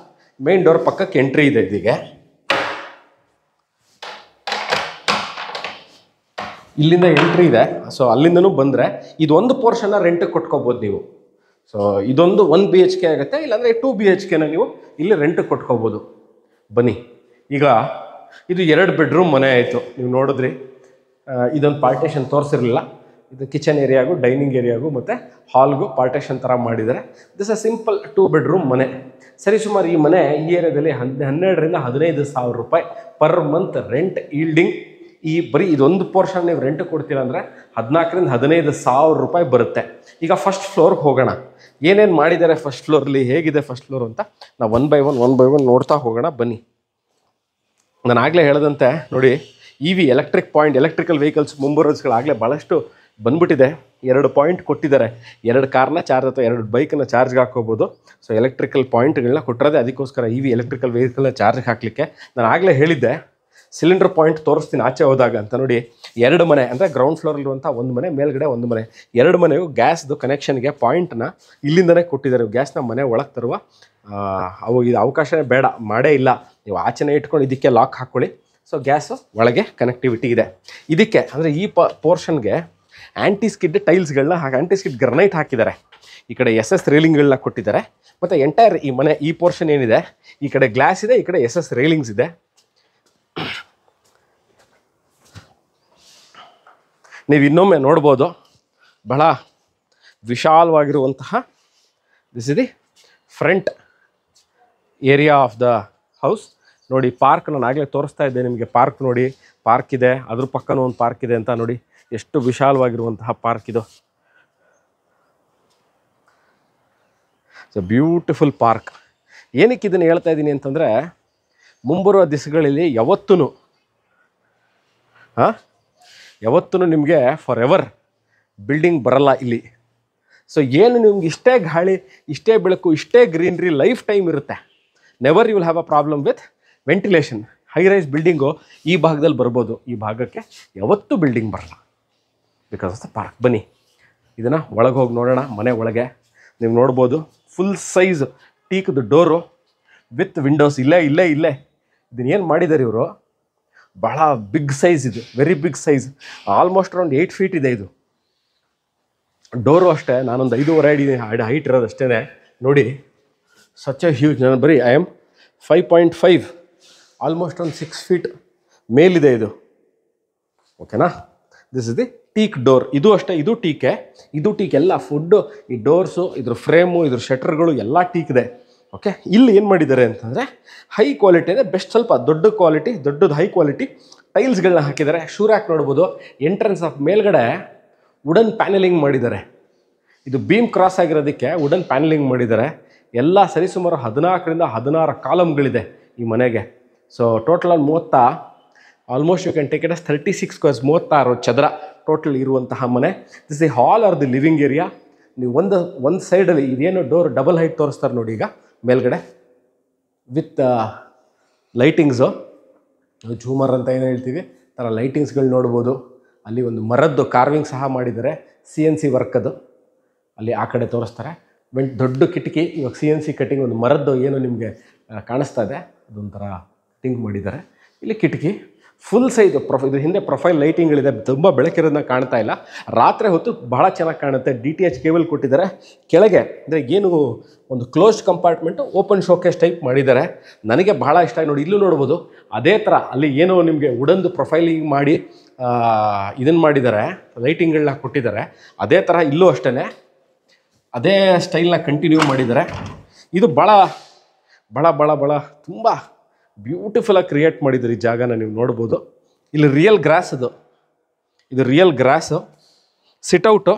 ಮೇನ್ ಡೋರ್ ಪಕ್ಕಕ್ಕೆ ಎಂಟ್ರಿ ಇದೆ. ಇದೀಗೆ ಇಲ್ಲಿಂದ ಎಂಟ್ರಿ ಇದೆ. ಸೊ ಅಲ್ಲಿಂದನೂ ಬಂದರೆ ಇದೊಂದು ಪೋರ್ಷನ್ನ ರೆಂಟಿಗೆ ಕೊಟ್ಕೋಬೋದು ನೀವು. ಸೊ ಇದೊಂದು 1 BHK ಆಗುತ್ತೆ, ಇಲ್ಲಾಂದರೆ 2 BHKನ ನೀವು ಇಲ್ಲಿ ರೆಂಟಿಗೆ ಕೊಟ್ಕೋಬೋದು. ಬನ್ನಿ, ಈಗ ಇದು 2 ಬೆಡ್ರೂಮ್ ಮನೆ ಆಯಿತು. ನೀವು ನೋಡಿದ್ರಿ, ಇದೊಂದು ಪಾರ್ಟೇಷನ್ ತೋರಿಸಿರಲಿಲ್ಲ. ಇದು ಕಿಚನ್ ಏರಿಯಾಗೂ, ಡೈನಿಂಗ್ ಏರಿಯಾಗೂ ಮತ್ತು ಹಾಲ್ಗೂ ಪಾರ್ಟೇಷನ್ ಥರ ಮಾಡಿದ್ದಾರೆ. ದಿಸ್ ಅ ಸಿಂಪಲ್ 2 ಬೆಡ್ರೂಮ್ ಮನೆ. ಸರಿ, ಸುಮಾರು ಈ ಮನೆ ಈ ಏರಿಯಾದಲ್ಲಿ 12,000ರಿಂದ 15,000 ರೂಪಾಯಿ ಪರ್ ಮಂತ್ ರೆಂಟ್ ಈಲ್ಡಿಂಗ್. ಈ ಬರೀ ಇದೊಂದು ಪೋರ್ಷನ್ ನೀವು ರೆಂಟ್ ಕೊಡ್ತೀರ ಅಂದರೆ 14,000ರಿಂದ 15,000 ರೂಪಾಯಿ ಬರುತ್ತೆ. ಈಗ ಫಸ್ಟ್ ಫ್ಲೋರ್ಗೆ ಹೋಗೋಣ. ಏನೇನು ಮಾಡಿದ್ದಾರೆ ಫಸ್ಟ್ ಫ್ಲೋರಲ್ಲಿ, ಹೇಗಿದೆ ಫಸ್ಟ್ ಫ್ಲೋರ್ ಅಂತ ನಾವು ಒನ್ ಬೈ ಒನ್ ನೋಡ್ತಾ ಹೋಗೋಣ. ಬನ್ನಿ. ನಾನು ಆಗಲೇ ಹೇಳಿದಂತೆ ನೋಡಿ, EV ಎಲೆಕ್ಟ್ರಿಕಲ್ ವೆಹಿಕಲ್ಸ್ ಮುಂಬರೋಸ್ಗಳಾಗಲೇ ಭಾಳಷ್ಟು ಬಂದ್ಬಿಟ್ಟಿದೆ. 2 ಪಾಯಿಂಟ್ ಕೊಟ್ಟಿದ್ದಾರೆ. 2 ಕಾರ್ನ ಚಾರ್ಜ್ ಅಥವಾ 2 ಬೈಕನ್ನು ಚಾರ್ಜ್ಗೆ ಹಾಕೋಬೋದು. ಸೊ ಎಲೆಕ್ಟ್ರಿಕಲ್ ಪಾಯಿಂಟ್ಗಳನ್ನ ಕೊಟ್ಟಿರೋದೆ ಅದಕ್ಕೋಸ್ಕರ, EV ಎಲೆಕ್ಟ್ರಿಕಲ್ ವೆಹಿಕಲ್ನ ಚಾರ್ಜ್ಗೆ ಹಾಕಲಿಕ್ಕೆ. ನಾನು ಆಗಲೇ ಹೇಳಿದ್ದೆ ಸಿಲಿಂಡರ್ ಪಾಯಿಂಟ್ ತೋರಿಸ್ತೀನಿ ಆಚೆ ಹೋದಾಗ ಅಂತ. ನೋಡಿ, 2 ಮನೆ ಅಂದರೆ ಗ್ರೌಂಡ್ ಫ್ಲೋರಲ್ಲಿರುವಂಥ 1 ಮನೆ, ಮೇಲ್ಗಡೆ 1 ಮನೆ. 2 ಮನೆಗೂ ಗ್ಯಾಸ್ದು ಕನೆಕ್ಷನ್ಗೆ ಪಾಯಿಂಟ್ನ ಇಲ್ಲಿಂದನೇ ಕೊಟ್ಟಿದ್ದಾರೆ. ಗ್ಯಾಸ್ನ ಮನೆ ಒಳಗೆ ತರುವ ಇದು ಅವಕಾಶನೇ ಬೇಡ, ಮಾಡೇ ಇಲ್ಲ. ನೀವು ಆಚೆನೇ ಇಟ್ಕೊಂಡು ಇದಕ್ಕೆ ಲಾಕ್ ಹಾಕ್ಕೊಳ್ಳಿ. ಸೊ ಗ್ಯಾಸು ಒಳಗೆ ಕನೆಕ್ಟಿವಿಟಿ ಇದೆ. ಇದಕ್ಕೆ ಅಂದರೆ ಈ ಪೋರ್ಷನ್ಗೆ ಆ್ಯಂಟಿ ಸ್ಕಿಡ್ ಟೈಲ್ಸ್ಗಳನ್ನ ಆ್ಯಂಟಿ ಸ್ಕಿಡ್ ಗ್ರನೈಟ್ ಹಾಕಿದ್ದಾರೆ. ಈ ಕಡೆ SS ರೇಲಿಂಗ್ಗಳನ್ನ ಕೊಟ್ಟಿದ್ದಾರೆ. ಮತ್ತು ಎಂಟೈರ್ ಈ ಮನೆ ಈ ಪೋರ್ಷನ್ ಏನಿದೆ, ಈ ಕಡೆ ಗ್ಲಾಸ್ ಇದೆ, ಈ ಕಡೆ SS ರೇಲಿಂಗ್ಸ್ ಇದೆ. ನೀವು ಇನ್ನೊಮ್ಮೆ ನೋಡ್ಬೋದು, ಬಹಳ ವಿಶಾಲವಾಗಿರುವಂತಹ this is the front area of the house. ನೋಡಿ, ಪಾರ್ಕ್ ನಾನು ಆಗಲೇ ತೋರಿಸ್ತಾ ಇದ್ದೆ ನಿಮಗೆ. ಪಾರ್ಕ್ ನೋಡಿ, ಪಾರ್ಕ್ ಇದೆ, ಅದ್ರ ಪಕ್ಕನೂ ಒಂದು ಪಾರ್ಕ್ ಇದೆ ಅಂತ. ನೋಡಿ ಎಷ್ಟು ವಿಶಾಲವಾಗಿರುವಂತಹ ಪಾರ್ಕ್ ಇದು. Beautiful park. ಏನಕ್ಕೆ ಇದನ್ನು ಹೇಳ್ತಾ ಇದ್ದೀನಿ ಅಂತಂದರೆ, ಮುಂಬರುವ ದಿವಸಗಳಲ್ಲಿ ಯಾವತ್ತೂ ನಿಮಗೆ ಫಾರ್ ಎವರ್ ಬಿಲ್ಡಿಂಗ್ ಬರಲ್ಲ ಇಲ್ಲಿ. ಸೊ ಏನು ನಿಮ್ಗೆ ಇಷ್ಟೇ ಗಾಳಿ, ಇಷ್ಟೇ ಬೆಳಕು, ಇಷ್ಟೇ ಗ್ರೀನ್ರಿ ಲೈಫ್ ಟೈಮ್ ಇರುತ್ತೆ. Never you will have a problem with ventilation. High rise building ಈ ಭಾಗದಲ್ಲಿ ಬರ್ಬೋದು, ಈ ಭಾಗಕ್ಕೆ ಯಾವತ್ತೂ ಬಿಲ್ಡಿಂಗ್ ಬರಲ್ಲ ಬಿಕಾಸ್ ಆಫ್ ದ ಪಾರ್ಕ್. ಬನ್ನಿ, ಇದನ್ನು ಒಳಗೆ ಹೋಗಿ ನೋಡೋಣ. ಮನೆ ಒಳಗೆ ನೀವು ನೋಡ್ಬೋದು, ಫುಲ್ ಸೈಜ್ ಟೀಕ್ದು ಡೋರು ವಿತ್ ವಿಂಡೋಸ್. ಇಲ್ಲೇ ಇದನ್ನೇನು ಮಾಡಿದ್ದಾರೆ ಇವರು, ಬಹಳ ಬಿಗ್ ಸೈಜ್ ಇದು, very big size. Almost around 8 feet ಇದೆ ಇದು. ಡೋರು ಅಷ್ಟೇ, ನಾನೊಂದು 5.5 ಅಡಿ ಹೈಟ್ ಇರೋದು ಅಷ್ಟೇ. ನೋಡಿ, ಸಚ್ ಎ ಹ್ಯೂಜ್. ನಾನು ಬರೀ ಐ ಆಮ್ 5.5, ಆಲ್ಮೋಸ್ಟ್ ಒಂದು 6 ಫೀಟ್ ಮೇಲಿದೆ ಇದು. ಓಕೆನಾ? This is the teak door. ಇದು ಅಷ್ಟೇ, ಇದು ಟೀಕೆ ಎಲ್ಲ ಫುಡ್ಡು. ಈ ಡೋರ್ಸು, ಇದ್ರ ಫ್ರೇಮು, ಇದ್ರ ಶಟರ್ಗಳು ಎಲ್ಲ ಟೀಕ್ದೆ. ಓಕೆ, ಇಲ್ಲಿ ಏನು ಮಾಡಿದ್ದಾರೆ ಅಂತಂದರೆ ಹೈ ಕ್ವಾಲಿಟಿ ಇದೆ, ಬೆಸ್ಟ್, ಸ್ವಲ್ಪ ದೊಡ್ಡದು ಹೈ ಕ್ವಾಲಿಟಿ ಟೈಲ್ಸ್ಗಳನ್ನ ಹಾಕಿದ್ದಾರೆ. ಶೂ ರ್ಯಾಕ್ ನೋಡ್ಬೋದು. ಎಂಟ್ರೆನ್ಸ್ ಆಫ್ ಮೇಲ್ಗಡೆ ವುಡನ್ ಪ್ಯಾನಲಿಂಗ್ ಮಾಡಿದ್ದಾರೆ. ಇದು ಬೀಮ್ ಕ್ರಾಸ್ ಆಗಿರೋದಕ್ಕೆ ವುಡನ್ ಪ್ಯಾನಲಿಂಗ್ ಮಾಡಿದ್ದಾರೆ. ಎಲ್ಲ ಸರಿಸುಮಾರು 14ರಿಂದ 16 ಕಾಲಮ್ಗಳಿದೆ ಈ ಮನೆಗೆ. So total almost you can take it as 36 squares, 36 ಚದರ ಟೋಟಲ್ ಇರುವಂತಹ ಮನೆ. This the hall are the living area. ನೀವು ಒಂದು ಸೈಡಲ್ಲಿ ಇದೇನು ಡೋರ್ ಡಬಲ್ ಹೈಟ್ ತೋರಿಸ್ತಾರೆ ನೋಡಿ ಈಗ ಮೇಲ್ಗಡೆ, ವಿತ್ ಲೈಟಿಂಗ್ಸು, ಝೂಮರ್ ಅಂತ ಏನು ಹೇಳ್ತೀವಿ ಥರ ಲೈಟಿಂಗ್ಸ್ಗಳು ನೋಡ್ಬೋದು. ಅಲ್ಲಿ ಒಂದು ಮರದ್ದು ಕಾರ್ವಿಂಗ್ ಸಹ ಮಾಡಿದ್ದಾರೆ, CNC ವರ್ಕ್ ಅದು. ಅಲ್ಲಿ ಆ ಕಡೆ ತೋರಿಸ್ತಾರೆ. ದೊಡ್ಡ ಕಿಟಕಿ, ಇವಾಗ CNC ಕಟ್ಟಿಂಗ್, ಒಂದು ಮರದ್ದು ಏನು ನಿಮಗೆ ಕಾಣಿಸ್ತಾ ಇದೆ, ಅದೊಂಥರ ಟಿಂಕ್ ಮಾಡಿದ್ದಾರೆ. ಇಲ್ಲಿ ಕಿಟಕಿ ಫುಲ್ ಸೈಜ್ ಇದು ಹಿಂದೆ ಪ್ರೊಫೈಲ್ ಲೈಟಿಂಗ್ಗಳಿದೆ, ತುಂಬ ಬೆಳಕಿರೋದನ್ನ ಕಾಣ್ತಾ ಇಲ್ಲ. ರಾತ್ರಿ ಹೊತ್ತು ಬಹಳ ಚೆನ್ನಾಗಿ ಕಾಣುತ್ತೆ. DTH ಕೇಬಲ್ ಕೊಟ್ಟಿದ್ದಾರೆ. ಕೆಳಗೆ ಅಂದರೆ ಏನು ಒಂದು closed compartment, open showcase type ಮಾಡಿದ್ದಾರೆ. ನನಗೆ ಬಹಳ ಇಷ್ಟ ಆಗಿ ನೋಡಿ. ಇಲ್ಲೂ ನೋಡ್ಬೋದು ಅದೇ ಥರ ಅಲ್ಲಿ ಏನೋ ನಿಮಗೆ ವುಡನ್ದು ಪ್ರೊಫೈಲಿಂಗ್ ಮಾಡಿ ಇದನ್ನು ಮಾಡಿದ್ದಾರೆ, ಲೈಟಿಂಗ್ಗಳನ್ನ ಕೊಟ್ಟಿದ್ದಾರೆ. ಅದೇ ಥರ ಇಲ್ಲೂ ಅಷ್ಟೇ ಅದೇ ಸ್ಟೈಲ್ನ ಕಂಟಿನ್ಯೂ ಮಾಡಿದ್ದಾರೆ. ಇದು ಭಾಳ ಭಾಳ ಭಾಳ ಭಾಳ ತುಂಬ ಬ್ಯೂಟಿಫುಲ್ಲಾಗಿ ಕ್ರಿಯೇಟ್ ಮಾಡಿದ್ದಾರೆ. ಈ ಜಾಗನ ನೀವು ನೋಡ್ಬೋದು. ಇಲ್ಲಿ ರಿಯಲ್ ಗ್ರಾಸ್ ಇದು ರಿಯಲ್ ಗ್ರಾಸು. ಸಿಟ್ಔಟು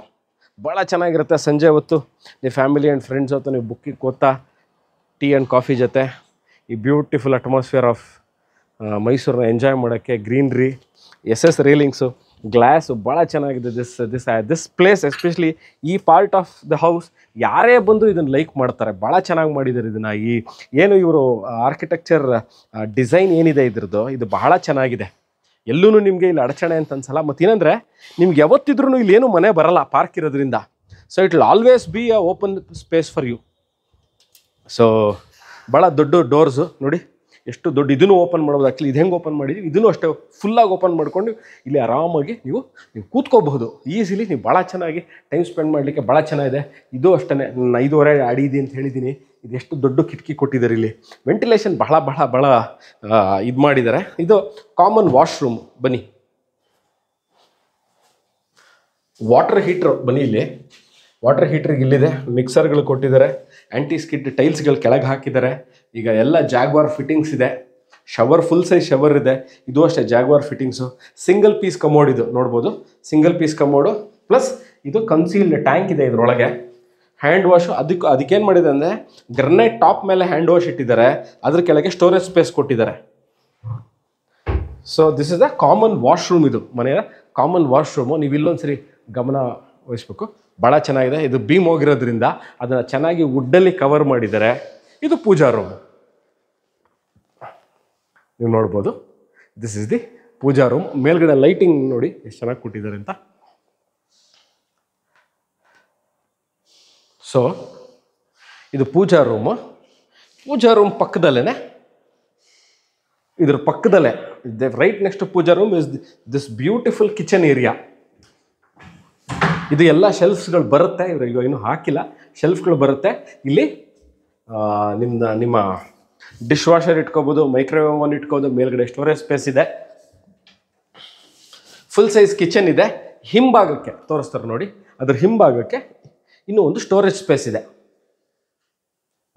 ಭಾಳ ಚೆನ್ನಾಗಿರುತ್ತೆ. ಸಂಜೆ ಹೊತ್ತು ನೀವು ಫ್ಯಾಮಿಲಿ ಆ್ಯಂಡ್ ಫ್ರೆಂಡ್ಸ್ ಹೊತ್ತು ನೀವು ಬುಕ್ಕಿಗೆ ಕೂತಾ ಟೀ ಆ್ಯಂಡ್ ಕಾಫಿ ಜೊತೆ ಈ ಬ್ಯೂಟಿಫುಲ್ ಅಟ್ಮಾಸ್ಫಿಯರ್ ಆಫ್ ಮೈಸೂರನ್ನ ಎಂಜಾಯ್ ಮಾಡೋಕ್ಕೆ. ಗ್ರೀನ್ರಿ, SS ರೇಲಿಂಗ್ಸು, ಗ್ಲಾಸು ಭಾಳ ಚೆನ್ನಾಗಿದೆ. ದಿಸ್ ಪ್ಲೇಸ್ ಎಸ್ಪೆಷಲಿ ಈ ಪಾರ್ಟ್ ಆಫ್ ದ ಹೌಸ್ ಯಾರೇ ಬಂದು ಇದನ್ನು ಲೈಕ್ ಮಾಡ್ತಾರೆ. ಭಾಳ ಚೆನ್ನಾಗಿ ಮಾಡಿದ್ದಾರೆ ಇದನ್ನು. ಈ ಏನು ಇವರು ಆರ್ಕಿಟೆಕ್ಚರ್ ಡಿಸೈನ್ ಏನಿದೆ ಇದ್ರದ್ದು, ಇದು ಬಹಳ ಚೆನ್ನಾಗಿದೆ. ಎಲ್ಲೂ ನಿಮಗೆ ಇಲ್ಲಿ ಅಡಚಣೆ ಅಂತ ಅನ್ಸಲ್ಲ. ಮತ್ತು ಏನಂದರೆ ನಿಮ್ಗೆ ಯಾವತ್ತಿದ್ರೂ ಇಲ್ಲೇನು ಮನೆ ಬರಲ್ಲ ಪಾರ್ಕ್ ಇರೋದ್ರಿಂದ. So it will always be a open space for you. So ಭಾಳ ದೊಡ್ಡ ಡೋರ್ಸು ನೋಡಿ, ಎಷ್ಟು ದೊಡ್ಡ. ಇದನ್ನು ಓಪನ್ ಮಾಡ್ಬೋದು. ಆ್ಯಕ್ಚುಲಿ ಇದು ಹೆಂಗೆ ಓಪನ್ ಮಾಡಿದ್ವಿ, ಇದನ್ನು ಅಷ್ಟೇ ಫುಲ್ಲಾಗಿ ಓಪನ್ ಮಾಡ್ಕೊಂಡು ಇಲ್ಲಿ ಆರಾಮಾಗಿ ನೀವು ಕೂತ್ಕೋಬಹುದು ಈಸಿಲಿ. ನೀವು ಭಾಳ ಚೆನ್ನಾಗಿ ಟೈಮ್ ಸ್ಪೆಂಡ್ ಮಾಡಲಿಕ್ಕೆ ಭಾಳ ಚೆನ್ನಾಗಿದೆ. ಇದು ಅಷ್ಟೇ 5.5 ಅಡಿ ಇದೆ ಅಂತ ಹೇಳಿದ್ದೀನಿ. ಇದು ಎಷ್ಟು ದೊಡ್ಡ ಕಿಟಕಿ ಕೊಟ್ಟಿದ್ದಾರೆ. ಇಲ್ಲಿ ವೆಂಟಿಲೇಷನ್ ಬಹಳ ಬಹಳ ಭಾಳ ಇದು ಮಾಡಿದ್ದಾರೆ. ಇದು ಕಾಮನ್ ವಾಶ್ರೂಮ್. ಬನ್ನಿ, ವಾಟರ್ ಹೀಟ್ರ್ ಬನ್ನಿ. ಇಲ್ಲಿ ವಾಟರ್ ಹೀಟ್ರಿಗೆ ಇಲ್ಲಿದೆ. ಮಿಕ್ಸರ್ಗಳು ಕೊಟ್ಟಿದ್ದಾರೆ. ಆ್ಯಂಟಿ ಸ್ಕಿಡ್ ಟೈಲ್ಸ್ಗಳು ಕೆಳಗೆ ಹಾಕಿದ್ದಾರೆ. ಈಗ ಎಲ್ಲ ಜಾಗ್ವಾರ್ ಫಿಟ್ಟಿಂಗ್ಸ್ ಇದೆ. ಶವರ್ ಫುಲ್ ಸೈಜ್ ಶವರ್ ಇದೆ. ಇದು ಅಷ್ಟೇ Jaguar fittings. Single piece commode ಇದು ನೋಡ್ಬೋದು. ಸಿಂಗಲ್ ಪೀಸ್ ಕಮೋಡು ಪ್ಲಸ್ ಇದು ಕನ್ಸೀಲ್ಡ್ ಟ್ಯಾಂಕ್ ಇದೆ ಇದರೊಳಗೆ. ಹ್ಯಾಂಡ್ ವಾಶು ಅದಕ್ಕೇನು ಮಾಡಿದೆ ಅಂದರೆ ಗ್ರನೈಟ್ ಟಾಪ್ ಮೇಲೆ ಹ್ಯಾಂಡ್ ವಾಶ್ ಇಟ್ಟಿದ್ದಾರೆ. ಅದ್ರ ಕೆಳಗೆ ಸ್ಟೋರೇಜ್ ಸ್ಪೇಸ್ ಕೊಟ್ಟಿದ್ದಾರೆ. So this is the common washroom. ಇದು ಮನೆಯ ಕಾಮನ್ ವಾಶ್ರೂಮು. ನೀವು ಇಲ್ಲೊಂದ್ಸರಿ ಗಮನ ವಹಿಸ್ಬೇಕು. ಭಾಳ ಚೆನ್ನಾಗಿದೆ. ಇದು ಬೀಮ್ ಹೋಗಿರೋದ್ರಿಂದ ಅದನ್ನು ಚೆನ್ನಾಗಿ ವುಡ್ಡಲ್ಲಿ ಕವರ್ ಮಾಡಿದ್ದಾರೆ. ಇದು ಪೂಜಾ ರೂಮ್ ನೀವು ನೋಡ್ಬೋದು. This is the puja room. ಮೇಲ್ಗಡೆ ಲೈಟಿಂಗ್ ನೋಡಿ ಎಷ್ಟು ಚೆನ್ನಾಗಿ ಕೊಟ್ಟಿದ್ದಾರೆ ಅಂತ. ಸೊ ಇದು ಪೂಜಾ ರೂಮು. ಪೂಜಾ ರೂಮ್ ಪಕ್ಕದಲ್ಲೇ, ಇದ್ರ ಪಕ್ಕದಲ್ಲೇ right next puja room is this beautiful kitchen area. ಇದು ಎಲ್ಲ ಶೆಲ್ಫ್ಸ್ಗಳು ಬರುತ್ತೆ. ಇವರು ಇನ್ನೂ ಹಾಕಿಲ್ಲ. ಶೆಲ್ಫ್ಗಳು ಬರುತ್ತೆ. ಇಲ್ಲಿ ನಿಮ್ಮ ಡಿಶ್ ವಾಷರ್ ಇಟ್ಕೋಬೋದು, ಮೈಕ್ರೋವೇವ್ ಓವನ್ ಇಟ್ಕೋಬೋದು. ಮೇಲ್ಗಡೆ ಸ್ಟೋರೇಜ್ ಸ್ಪೇಸ್ ಇದೆ. ಫುಲ್ ಸೈಜ್ ಕಿಚನ್ ಇದೆ. ಹಿಂಭಾಗಕ್ಕೆ ತೋರಿಸ್ತಾರೆ ನೋಡಿ. ಅದ್ರ ಹಿಂಭಾಗಕ್ಕೆ ಇನ್ನೂ ಒಂದು ಸ್ಟೋರೇಜ್ ಸ್ಪೇಸ್ ಇದೆ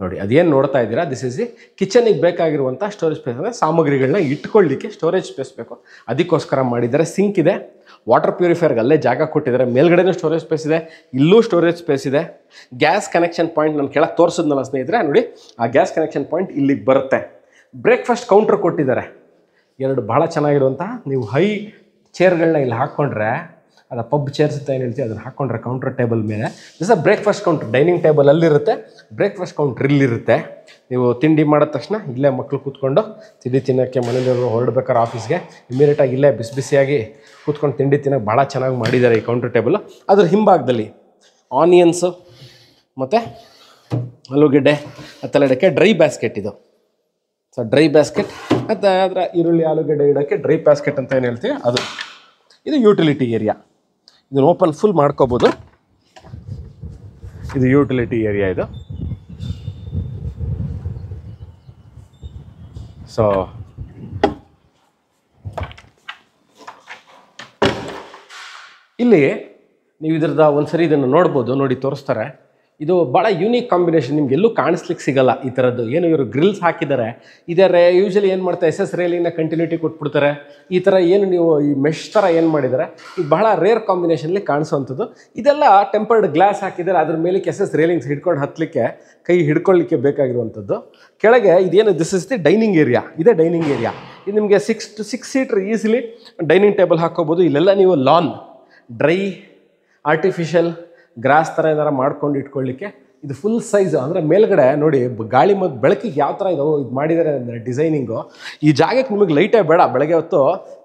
ನೋಡಿ. ಅದೇನು ನೋಡ್ತಾ ಇದ್ದೀರಾ, ದಿಸ್ ಇಸ್ ದಿ ಕಿಚನಿಗೆ ಬೇಕಾಗಿರುವಂಥ ಸ್ಟೋರೇಜ್ ಸ್ಪೇಸ್. ಅಂದರೆ ಸಾಮಗ್ರಿಗಳನ್ನ ಇಟ್ಕೊಳ್ಳಿಕ್ಕೆ ಸ್ಟೋರೇಜ್ ಸ್ಪೇಸ್ ಬೇಕು, ಅದಕ್ಕೋಸ್ಕರ ಮಾಡಿದ್ದಾರೆ. ಸಿಂಕ್ ಇದೆ. ವಾಟರ್ ಪ್ಯೂರಿಫೈರ್ಗೆ ಅಲ್ಲೇ ಜಾಗ ಕೊಟ್ಟಿದ್ದಾರೆ. ಮೇಲ್ಗಡೆನೂ ಸ್ಟೋರೇಜ್ ಸ್ಪೇಸ್ ಇದೆ, ಇಲ್ಲೂ ಸ್ಟೋರೇಜ್ ಸ್ಪೇಸ್ ಇದೆ. ಗ್ಯಾಸ್ ಕನೆಕ್ಷನ್ ಪಾಯಿಂಟ್ ನಾನು ಕೆಳಗೆ ತೋರಿಸಿದ್ನಲ್ಲ ಸ್ನೇಹಿತರೆ ನೋಡಿ, ಆ ಗ್ಯಾಸ್ ಕನೆಕ್ಷನ್ ಪಾಯಿಂಟ್ ಇಲ್ಲಿಗೆ ಬರುತ್ತೆ. ಬ್ರೇಕ್ಫಾಸ್ಟ್ ಕೌಂಟ್ರ್ ಕೊಟ್ಟಿದ್ದಾರೆ. ಎರಡು ಭಾಳ ಚೆನ್ನಾಗಿರುವಂಥ, ನೀವು ಹೈ ಚೇರ್ಗಳನ್ನ ಇಲ್ಲಿ ಹಾಕ್ಕೊಂಡ್ರೆ, ಅದು ಪಬ್ ಚೇರ್ಸ್ ಅಂತ ಏನು ಹೇಳ್ತೀವಿ, ಅದನ್ನು ಹಾಕ್ಕೊಂಡ್ರೆ ಕೌಂಟ್ರ್ ಟೇಬಲ್ ಮೇಲೆ this breakfast counter. Dining table ಅಲ್ಲಿರುತ್ತೆ, ಬ್ರೇಕ್ಫಾಸ್ಟ್ ಕೌಂಟ್ರ್ ಇಲ್ಲಿರುತ್ತೆ. ನೀವು ತಿಂಡಿ ಮಾಡಿದ ತಕ್ಷಣ ಇಲ್ಲೇ ಮಕ್ಕಳು ಕೂತ್ಕೊಂಡು ತಿಂಡಿ ತಿನ್ನೋಕ್ಕೆ, ಮನೇಲಿ ಹೊರಡ್ಬೇಕಾದ್ರೆ ಆಫೀಸ್ಗೆ ಇಮಿಡಿಯೇಟಾಗಿ ಇಲ್ಲೇ ಬಿಸಿ ಬಿಸಿಯಾಗಿ ಕೂತ್ಕೊಂಡು ತಿಂಡಿ ತಿನ್ನೋಕ್ಕೆ ಭಾಳ ಚೆನ್ನಾಗಿ ಮಾಡಿದ್ದಾರೆ ಈ ಕೌಂಟ್ರ್ ಟೇಬಲ್. ಅದ್ರ ಹಿಂಭಾಗದಲ್ಲಿ ಆನಿಯನ್ಸು ಮತ್ತು ಆಲೂಗೆಡ್ಡೆ ಅದೆಲ್ಲ ಇಡೋಕ್ಕೆ ಡ್ರೈ ಬ್ಯಾಸ್ಕೆಟ್ ಇದು. ಸೊ ಡ್ರೈ ಬ್ಯಾಸ್ಕೆಟ್ ಮತ್ತು ಅದರ ಈರುಳ್ಳಿ ಆಲೂಗೆಡ್ಡೆ ಇಡೋಕ್ಕೆ ಡ್ರೈ ಬ್ಯಾಸ್ಕೆಟ್ ಅಂತ ಏನು ಹೇಳ್ತೀವಿ ಅದು. ಇದು ಯೂಟಿಲಿಟಿ ಏರಿಯಾ. ಇದನ್ನು ಓಪನ್ ಫುಲ್ ಮಾಡ್ಕೋಬೋದು. ಇದು ಯೂಟಿಲಿಟಿ ಏರಿಯಾ ಇದು. ಸೊ ಇಲ್ಲಿ ನೀವು ಇದ್ರದ್ದು ಒಂದ್ಸರಿ ಇದನ್ನು ನೋಡ್ಬೋದು. ನೋಡಿ ತೋರಿಸ್ತಾರೆ. ಇದು ಭಾಳ ಯೂನಿಕ್ ಕಾಂಬಿನೇಷನ್. ನಿಮ್ಗೆ ಎಲ್ಲೂ ಕಾಣಿಸ್ಲಿಕ್ಕೆ ಸಿಗಲ್ಲ ಈ ಥರದ್ದು. ಏನು ಇವರು ಗ್ರಿಲ್ಸ್ ಹಾಕಿದ್ದಾರೆ. ಇದರ ಯೂಶಲಿ ಏನು ಮಾಡ್ತಾರೆ, SS ರೇಲಿಂಗ್ನ ಕಂಟಿನ್ಯೂಟಿ ಕೊಟ್ಬಿಡ್ತಾರೆ. ಈ ಥರ ಏನು ನೀವು ಈ ಮೆಶ್ ಥರ ಏನು ಮಾಡಿದ್ದಾರೆ, ಇದು ಬಹಳ ರೇರ್ ಕಾಂಬಿನೇಷನ್ಲಿ ಕಾಣಿಸೋವಂಥದ್ದು. ಇದೆಲ್ಲ ಟೆಂಪರ್ಡ್ ಗ್ಲಾಸ್ ಹಾಕಿದ್ದಾರೆ. ಅದ್ರ ಮೇಲೆ SS ರೇಲಿಂಗ್ಸ್ ಹಿಡ್ಕೊಂಡು ಹತ್ತಲಿಕ್ಕೆ, ಕೈ ಹಿಡ್ಕೊಳ್ಳಿಕ್ಕೆ ಬೇಕಾಗಿರುವಂಥದ್ದು. ಕೆಳಗೆ ಇದೇನು, this is the dining area. ಇದೇ ಡೈನಿಂಗ್ ಏರಿಯಾ. ಇದು ನಿಮಗೆ 6 ಸೀಟ್ರ್ ಈಸಿಲಿ ಡೈನಿಂಗ್ ಟೇಬಲ್ ಹಾಕ್ಕೋಬೋದು. ಇಲ್ಲೆಲ್ಲ ನೀವು ಲಾನ್, ಡ್ರೈ ಆರ್ಟಿಫಿಷಿಯಲ್ ಗ್ರಾಸ್ ಥರ ಏನಾರು ಮಾಡ್ಕೊಂಡು ಇಟ್ಕೊಳ್ಳಿಕ್ಕೆ. ಇದು ಫುಲ್ ಸೈಜ್. ಅಂದರೆ ಮೇಲ್ಗಡೆ ನೋಡಿ ಗಾಳಿ ಮತ್ತು ಬೆಳಕಿಗೆ ಯಾವ ಥರ ಇದು ಮಾಡಿದ್ದಾರೆ ಅಂದರೆ ಡಿಸೈನಿಂಗು. ಈ ಜಾಗಕ್ಕೆ ನಿಮಗೆ ಲೈಟೇ ಬೇಡ. ಬೆಳಗ್ಗೆ ಹೊತ್ತು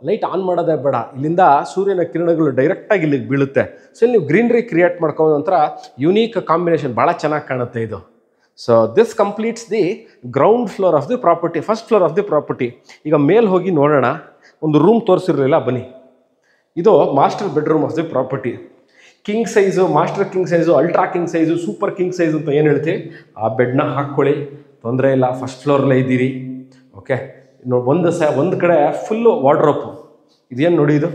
ಲೈಟ್ ಆನ್ ಮಾಡೋದೇ ಬೇಡ. ಇಲ್ಲಿಂದ ಸೂರ್ಯನ ಕಿರಣಗಳು ಡೈರೆಕ್ಟಾಗಿ ಇಲ್ಲಿಗೆ ಬೀಳುತ್ತೆ. ಸೊ ಇಲ್ಲಿ ನೀವು ಗ್ರೀನ್ರಿ ಕ್ರಿಯೇಟ್ ಮಾಡ್ಕೊಂಡು ಒಂಥರ ಯುನೀಕ್ ಕಾಂಬಿನೇಷನ್, ಭಾಳ ಚೆನ್ನಾಗಿ ಕಾಣುತ್ತೆ ಇದು. So this completes the ground floor of the property, first floor of the property. ಈಗ ಮೇಲೆ ಹೋಗಿ ನೋಡೋಣ, ಒಂದು ರೂಮ್ ತೋರಿಸಿರಲಿಲ್ಲ, ಬನ್ನಿ. ಇದು master bedroom of the property. King size, master king size, ultra king size, super king size ಅಂತ ಏನು ಹೇಳ್ತೀವಿ, ಆ ಬೆಡ್ನ ಹಾಕ್ಕೊಳ್ಳಿ, ತೊಂದರೆ ಇಲ್ಲ. ಫಸ್ಟ್ ಫ್ಲೋರಲ್ಲೇ ಇದ್ದೀರಿ. ಓಕೆ, ಒಂದು ಕಡೆ ಫುಲ್ಲು ವಾರ್ಡ್ರೋಪ್. ಇದೇನು ನೋಡಿ, ಇದು